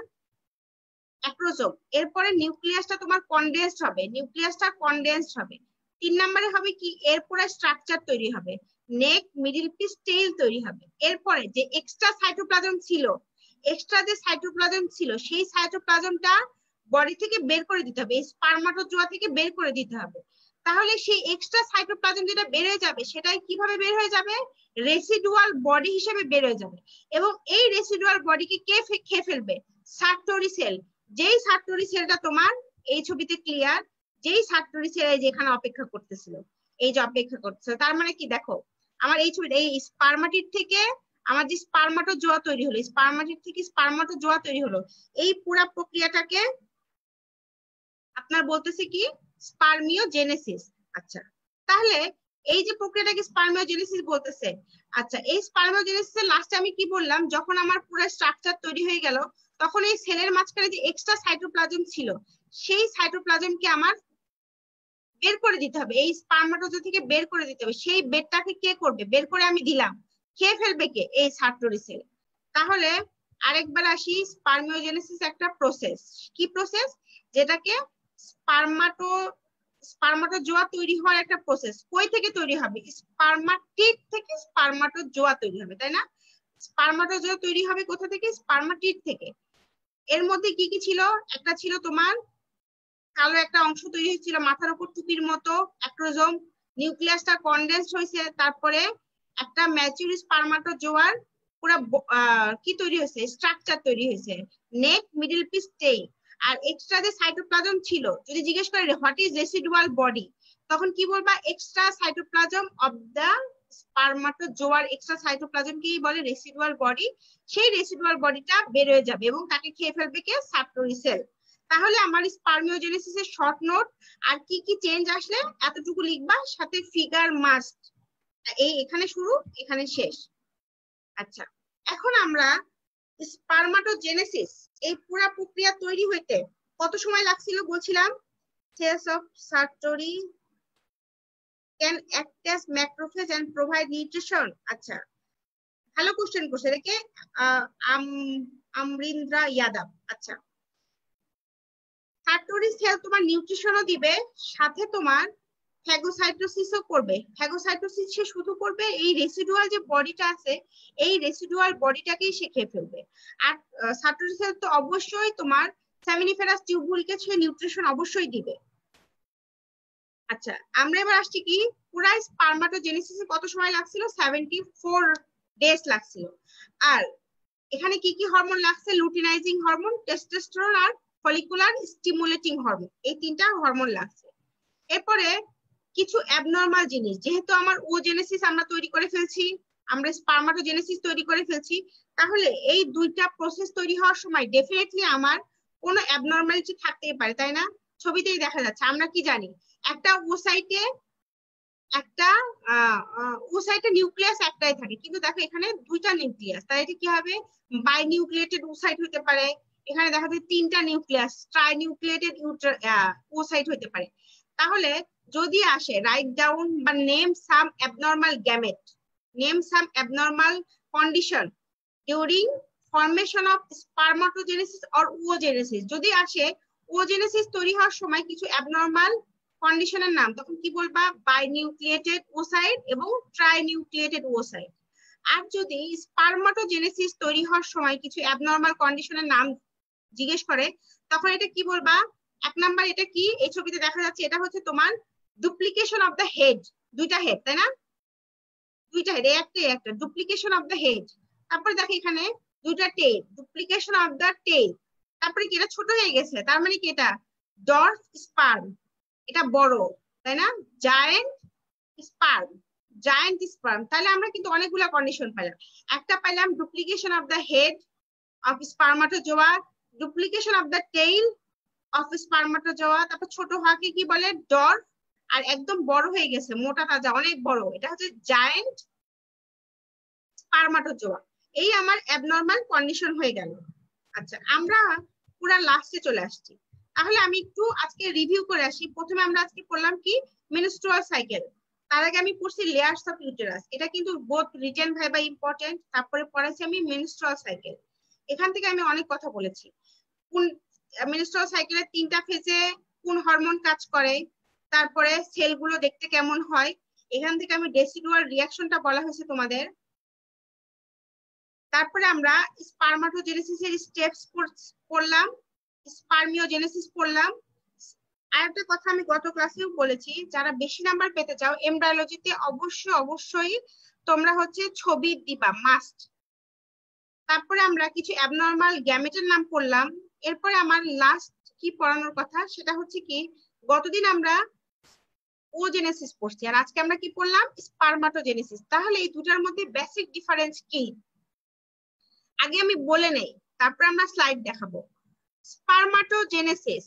অ্যাক্রোজোম। এরপরে নিউক্লিয়াসটা তোমার কনডেন্সড হবে, নিউক্লিয়াসটা কনডেন্সড হবে। 3 নম্বরে হবে কি, এরপরে স্ট্রাকচার তৈরি হবে, নেক, মিডল পিস, টেইল তৈরি হবে। এরপরে যে এক্সট্রা সাইটোপ্লাজম ছিল, সেই সাইটোপ্লাজমটা বডি থেকে বের করে দিতে হবে, এই স্পার্মাটোজোয়া থেকে বের করে দিতে হবে। তাহলে সেই এক্সট্রা সাইটোপ্লাজম যেটা বের হয়ে যাবে, সেটাই কিভাবে বের হয়ে যাবে, রেসিডুয়াল বডি হিসেবে বের হয়ে যাবে। এবং এই রেসিডুয়াল বডিকে কে খেয়ে ফেলবে, সার্টোরি সেল। যেই সার্টোরি সেলটা তোমার এই ছবিতে ক্লিয়ার, যেই সার্টোরি সেল যেখানে অপেক্ষা করতেছিল, এই যে অপেক্ষা করতেছিল, তার মানে কি দেখো, আমার এই ছবিটা এই স্পার্মাটিড থেকে আমার যে স্পার্মাটোজোয়া তৈরি হলো, স্পার্মাটিড থেকে স্পার্মাটোজোয়া তৈরি হলো, এই পুরা প্রক্রিয়াটাকে আপনার বলতেছে কি, স্পার্মিওজেনেসিস। আচ্ছা, তাহলে এই যে প্রক্রিয়াটাকে স্পার্মিওজেনেসিস বলতেছে। আচ্ছা, এই স্পার্মিওজেনেসিসের লাস্টে আমি কি বললাম, যখন আমার পুরো স্ট্রাকচার তৈরি হয়ে গেল, তখন এই সেলের মাঝখানে যে এক্সট্রা সাইটোপ্লাজম ছিল, সেই সাইটোপ্লাজমকে আমার বের করে দিতে হবে, এই স্পার্মাটোজোয়া থেকে বের করে দিতে হবে। সেই বেরটাকে কে করবে, বের করে আমি দিলাম, খেয়ে ফেলবে কে, এই সার্টোরি সেল। তাহলে আরেকবার আসি, স্পার্মিওজেনেসিস একটা প্রসেস, কি প্রসেস, যেটাকে স্পার্মাটোজোয়া তৈরি হওয়ার একটা প্রসেস। কই থেকে তৈরি হবে, স্পার্মাটিড থেকে স্পার্মাটোজোয়া তৈরি হবে, তাই না? স্পার্মাটোজোয়া তৈরি হবে কোথা থেকে, স্পার্মাটিড থেকে। এর মধ্যে কি কি ছিল, একটা ছিল তোমার কালো একটা অংশ তৈরি হয়েছিল মাথার উপর টুপির মতো, অ্যাক্রোজোম। নিউক্লিয়াসটা কনডেন্সড হয়েছে, তারপরে একটা ম্যাচিউর স্পার্মাটোজোয়ার পুরো কি তৈরি হয়েছে, স্ট্রাকচার তৈরি হয়েছে, নেক, মিডল পিস, টেইল। আর এক্সট্রা যে সাইটোপ্লাজম ছিল, যদি জিজ্ঞেস করে হোয়াট ইজ রেসিডুয়াল বডি, তখন কি বলবা, এক্সট্রা সাইটোপ্লাজম অফ দা স্পার্মাটোজোয়ার এক্সট্রা সাইটোপ্লাজমকেই বলে রেসিডুয়াল বডি। সেই রেসিডুয়াল বডিটা বের হয়ে যাবে এবং তাকে খেয়ে ফেলবে কে, সার্টোরি সেল। তাহলে আমার স্পার্মিওজেনেসিস এর শর্ট নোট, আর কি কি চেঞ্জ আসলে এতটুকু লিখবা, সাথে ফিগার মাস্ট, এই এখানে শুরু এখানে শেষ। আচ্ছা, এখন আমরা স্পার্মাটোজেনেসিস এই পুরা প্রক্রিয়া তৈরি হইতে কত সময় লাগছিল বলছিলাম, cells of Sartori can act as macrophage and provide nutrition. আচ্ছা, ভালো কোশ্চেন করছে, দেখে আমরিন্দ্রা ইয়াদব। আচ্ছা, সার্টোরি সেল তোমার নিউট্রিশনও দিবে, সাথে তোমার ফ্যাগোসাইটোসিসও করবে। ফ্যাগোসাইটোসিস সে শুধু করবে, এই রেসিডুয়াল যে বডিটা আছে, এই রেসিডুয়াল বডিটাকেই সে খেয়ে ফেলবে। আর সার্টোরি সেল তো অবশ্যই তোমার সেমিনিফেরাস টিউবুলকে সে নিউট্রিশন অবশ্যই দিবে। আচ্ছা, আমরা এবার আসছি কি, পুরা স্পার্মাটোজেনেসিসে কত সময় লাগছিল, 74 ডেজ লাগছিল। আর এখানে কি কি হরমোন লাগছে, লুটিনাইজিং হরমোন, টেস্টোস্টেরন আর ফলিকুলার স্টিমুলেটিং হরমোন, এই 3টা হরমোন লাগছে। এরপরে কিছু অ্যাবনর্মাল জিনিস, যেহেতু আমার ওজেনেসিস আমরা তৈরি করে ফেলছি, আমরা স্পার্মাটোজেনেসিস তৈরি করে ফেলছি, তাহলে এই দুইটা প্রসেস তৈরি হওয়ার সময় ডেফিনেটলি আমার কোনো অ্যাবনর্মালিটি থাকতেই পারে, তাই না? ছবিতেই দেখা যাচ্ছে, আমরা কি জানি, একটা ওসাইটে নিউক্লিয়াস একটাই থাকে, কিন্তু দেখো এখানে দুইটা নিউক্লিয়াস, তাই এটা কি হবে, বাই নিউক্লিয়েটেড ওসাইট হতে পারে। এখানে দেখা যায় 3টা নিউক্লিয়াস, ট্রাই নিউক্লিয়েটেড ওসাইট হতে পারে। তাহলে যদি আসে রাইট ডাউন বা name some abnormal gamete, name some abnormal condition during formation of spermatogenesis or oogenesis, যদি আসে ওজেনেসিস তৈরি হওয়ার সময় কিছু অ্যাবনর্মাল কন্ডিশনের নাম, তখন কি বলবা, বাই নিউক্লিয়েটেড ওসাইট এবং ট্রাই নিউক্লিয়েটেড ওসাইট। আর যদি স্পার্মাটোজেনেসিস তৈরি হওয়ার সময় কিছু অ্যাবনর্মাল কন্ডিশনের নাম জিজ্ঞেস করে, তখন এটা কি বলবা, 1 নাম্বার এটা কি, এই ছবিতে দেখা যাচ্ছে, এটা হচ্ছে তোমার ডুপ্লিকেশন অফ দ্য হেড, দুইটা হেড, তাই না, দুইটা হেড, একটা ডুপ্লিকেশন অফ দ্য হেড। তারপরে দেখো এখানে দুইটা tail, duplication of the tail. তারপরে কি, এটা ছোট হয়ে গেছে, তার মানে কি, এটা ডর্ফ স্পার্ম, এটা বড়, তাই না, জায়ান্ট স্পার্ম, জায়ান্ট স্পার্ম। তাহলে আমরা কিন্তু অনেকগুলা কন্ডিশন পেলাম। একটা পাইলাম duplication of the head of spermatozoa, duplication of the tail of spermatozoa. তারপর ছোট হওয়াকে কি বলে? ডর্ফ। আর একদম বড় হয়ে গেছে, মোটা তাজা অনেক বড়, এটা হচ্ছে জায়ান্ট স্পারমাটোজোয়া। এই আমার অ্যাবনর্মাল কন্ডিশন হয়ে গেল। আচ্ছা, আমরা পুরা লাস্টে চলে আসছি। তাহলে আমি একটু আজকে রিভিউ করে আসি। প্রথমে আমরা আজকে পড়লাম কি? Menstrual cycle. তার আগে আমি পড়ছি লেয়ার্স অফ ইউটেরাস, এটা কিন্তু বোথ রিটেন ভাইবা ইম্পর্টেন্ট। তারপরে পড়াইছি আমি মেনস্ট্রুয়াল সাইকেল। এখান থেকে আমি অনেক কথা বলেছি। কোন মেনস্ট্রুয়াল সাইকেলের 3টা ফেজে কোন হরমোন কাজ করে, তারপরে সেলগুলো দেখতে কেমন হয়। এখান থেকে আমি ডেসিডুয়াল রিঅ্যাকশনটা বলা হয়েছে তোমাদের। তারপরে আমরা স্পারমাটোজেনেসিসের স্টেপস পড়লাম, স্পার্মিওজেনেসিস পড়লাম। আরেকটা কথা আমি গত ক্লাসেও বলেছি, যারা বেশি নাম্বার পেতে চাও এমব্রায়োলজিতে অবশ্যই তোমরা হচ্ছে ছবি দিবা, মাস্ট। তারপরে আমরা কিছু অ্যাবনর্মাল গ্যামেটের নাম পড়লাম। এরপরে আমার লাস্ট কি পড়ানোর কথা সেটা হচ্ছে কি, গতদিন আমরা ওজেনেসিস পড়ছি, আর আজকে আমরা কি পড়লাম? স্পারমাটোজেনেসিস। তাহলে এই দুটার মধ্যে বেসিক ডিফারেন্স কি আগে আমি বলে নেই, তারপর আমরা স্লাইড দেখাবো। স্পারমাটোজেনেসিস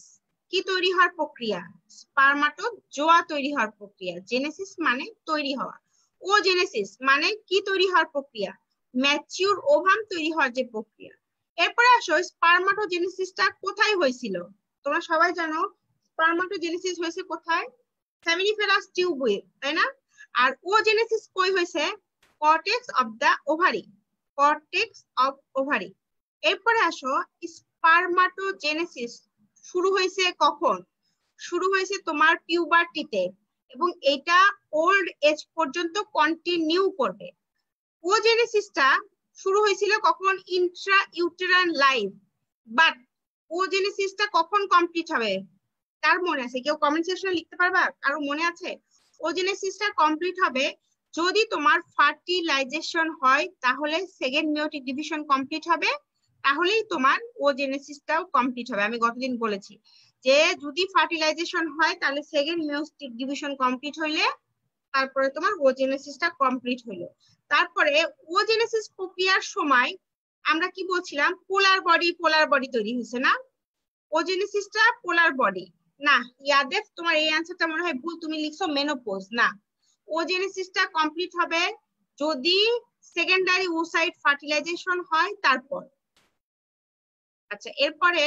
কি তৈরি হওয়ার প্রক্রিয়া? স্পারমাটোজোয়া তৈরি হওয়ার প্রক্রিয়া। জেনেসিস মানে তৈরি হওয়া। ওজেনেসিস মানে কি তৈরি হওয়ার প্রক্রিয়া? ম্যাচিউর ওভাম তৈরি হওয়ার যে প্রক্রিয়া। এরপরে আসো, স্পারমাটোজেনেসিসটা কোথায় হয়েছিল? তোমরা সবাই জানো স্পারমাটোজেনেসিস হয়েছে কোথায়? সেমিনিফেরাস টিউবে, তাই না? আর ওজেনেসিস কই হয়েছে? Cortex of the ovary. Cortex of ovary. এরপরে আসো, স্পারমাটোজেনেসিস শুরু হয়েছে কখন? শুরু হয়েছে তোমার পিউবার্টিতে, এবং এটা ওল্ড এজ পর্যন্ত কন্টিনিউ করবে। ওজেনেসিসটা শুরু হয়েছিল কখন? Intra uterine life. বাট ওজেনেসিসটা কখন কমপ্লিট হবে? কার মনে আছে? কেউ কমেন্ট সেকশনে লিখতে পারবা? কারো মনে আছে? ওজেনেসিসটা কমপ্লিট হবে যদি তোমার ফার্টিলাইজেশন হয়, তাহলে সেকেন্ড মেয়োটিক ডিভিশন কমপ্লিট হবে, তাহলেই তোমার ওজেনেসিসটাও কমপ্লিট হবে। আমি গতদিন বলেছি যে যদি ফার্টিলাইজেশন হয় তাহলে সেকেন্ড মেয়োটিক ডিভিশন কমপ্লিট হইলে তারপরে তোমার ওজেনেসিসটা কমপ্লিট হইলো। তারপরে ওজেনেসিস প্রক্রিয়ার সময় আমরা কি বলছিলাম? পোলার বডি তৈরি হয়েছে না? ওজেনেসিসটা পোলার বডি না। ইয়াদেব, তোমার এই অ্যান্সারটা মনে হয় ভুল, তুমি লিখছো মেনোপজ। না, ওজেনেসিসটা কমপ্লিট হবে যদি সেকেন্ডারি ওসাইট ফার্টিলাইজেশন হয় তারপর। আচ্ছা, এরপরে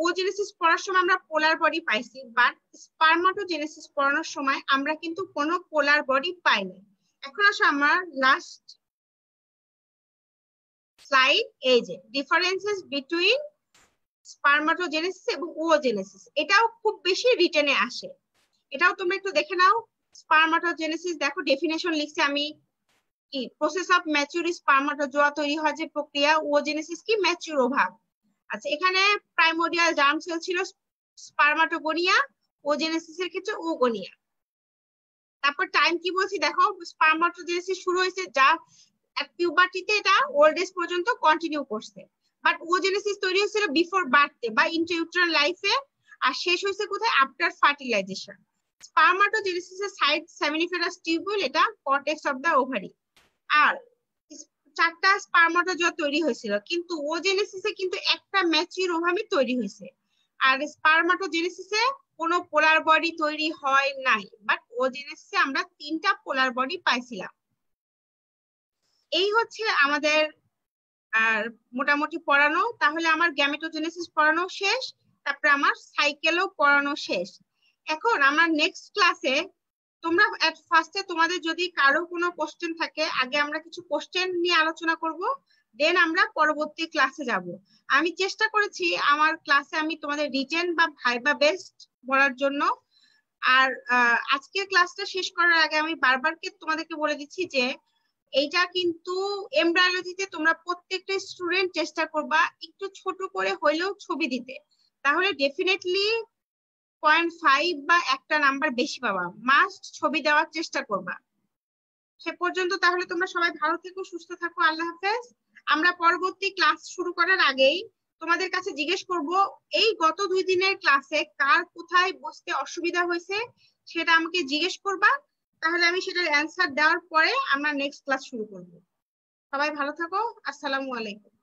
ওজেনেসিস পড়ার সময় আমরা পোলার বডি পাইছি, বাট স্পারমাটোজেনেসিস পড়ানোর সময় আমরা কিন্তু কোনো পোলার বডি পাইনি। এখন আসো আমার লাস্ট স্লাইড, এই যে ডিফারেন্সেস বিটুইন স্পারমাটোজেনেসিস এবং ওজেনেসিস। এটাও খুব বেশি রিটেনে আসে, এটাও তোমরা একটু দেখে নাও। স্পারমাটোজেনেসিস দেখো ডেফিনেশন লিখছি আমি, কি? প্রসেস অফ ম্যাচিউর স্পারমাটোজোয়া তৈরি হয় যে প্রক্রিয়া। ওজেনেসিস কি? Mature ovum. আচ্ছা, এখানে প্রাইমোর্ডিয়াল জার্ম সেল ছিল স্পারমাটোগোনিয়া, ওজেনেসিসের ক্ষেত্রে ওগোনিয়া। তারপর টাইম কি বলছি দেখো, স্পারমাটোজেনেসিস শুরু হয়েছে যা পিউবার্টিতে, এটা ওল্ড এজ পর্যন্ত কন্টিনিউ করছে। বাট ওজেনেসিস তৈরি হয়েছিল বিফোর বার্থে বা ইন্ট্রাইউটেরাইন লাইফে, আর শেষ হয়েছে কোথায়? After fertilization. স্পারমাটোজেনেসিসের সাইট সেমিনিফেরাস টিউবুল, এটা কর্টেক্স অফ দা ওভারি। আর 4টা স্পারমাটোজোয়া তৈরি হয়েছিল, কিন্তু ওজেনেসিসে কিন্তু একটা ম্যাচিউর ওভামই তৈরি হয়েছে। আর স্পারমাটোজেনেসিসে কোনো পোলার বডি তৈরি হয় নাই, বাট ওজেনেসিসে আমরা 3টা পোলার বডি পাইছিলাম। এই হচ্ছে আমাদের আর মোটামুটি পড়ানো। তাহলে আমার গ্যামেটোজেনেসিস পড়ানো শেষ, তারপরে আমার সাইকেলও পড়ানো শেষ। এখন আমার নেক্সট ক্লাসে তোমরা এট ফার্স্টে তোমাদের যদি কারো কোনো কোশ্চেন থাকে, আগে আমরা কিছু কোশ্চেন নিয়ে আলোচনা করব, দেন আমরা পরবর্তী ক্লাসে যাব। আমি চেষ্টা করেছি আমার ক্লাসে আমি তোমাদের রিটেন বা ভাইবা বেস্ট বলার জন্য। আর আজকের ক্লাসটা শেষ করার আগে আমি বারবারকে তোমাদেরকে বলে দিচ্ছি যে এইটা কিন্তু এমব্রায়োলজিতে তোমরা প্রত্যেকটা স্টুডেন্ট চেষ্টা করবা একটু ছোট করে হইলেও ছবি দিতে, তাহলে ডেফিনেটলি 0.5 বা একটা নাম্বার বেশি পাবা। মাস্ট ছবি দেওয়ার চেষ্টা করবা। সে পর্যন্ত তাহলে তোমরা সবাই ভালো থেকো, সুস্থ থাকো। আল্লাহ হাফেজ। আমরা পরবর্তী ক্লাস শুরু করার আগেই তোমাদের কাছে জিজ্ঞেস করব, এই গত 2 দিনের ক্লাসে কার কোথায় বসতে অসুবিধা হয়েছে সেটা আমাকে জিজ্ঞেস করবা, তাহলে আমি সেটার অ্যান্সার দেওয়ার পরে আমরা নেক্সট ক্লাস শুরু করব। সবাই ভালো থাকো। আসসালামু আলাইকুম।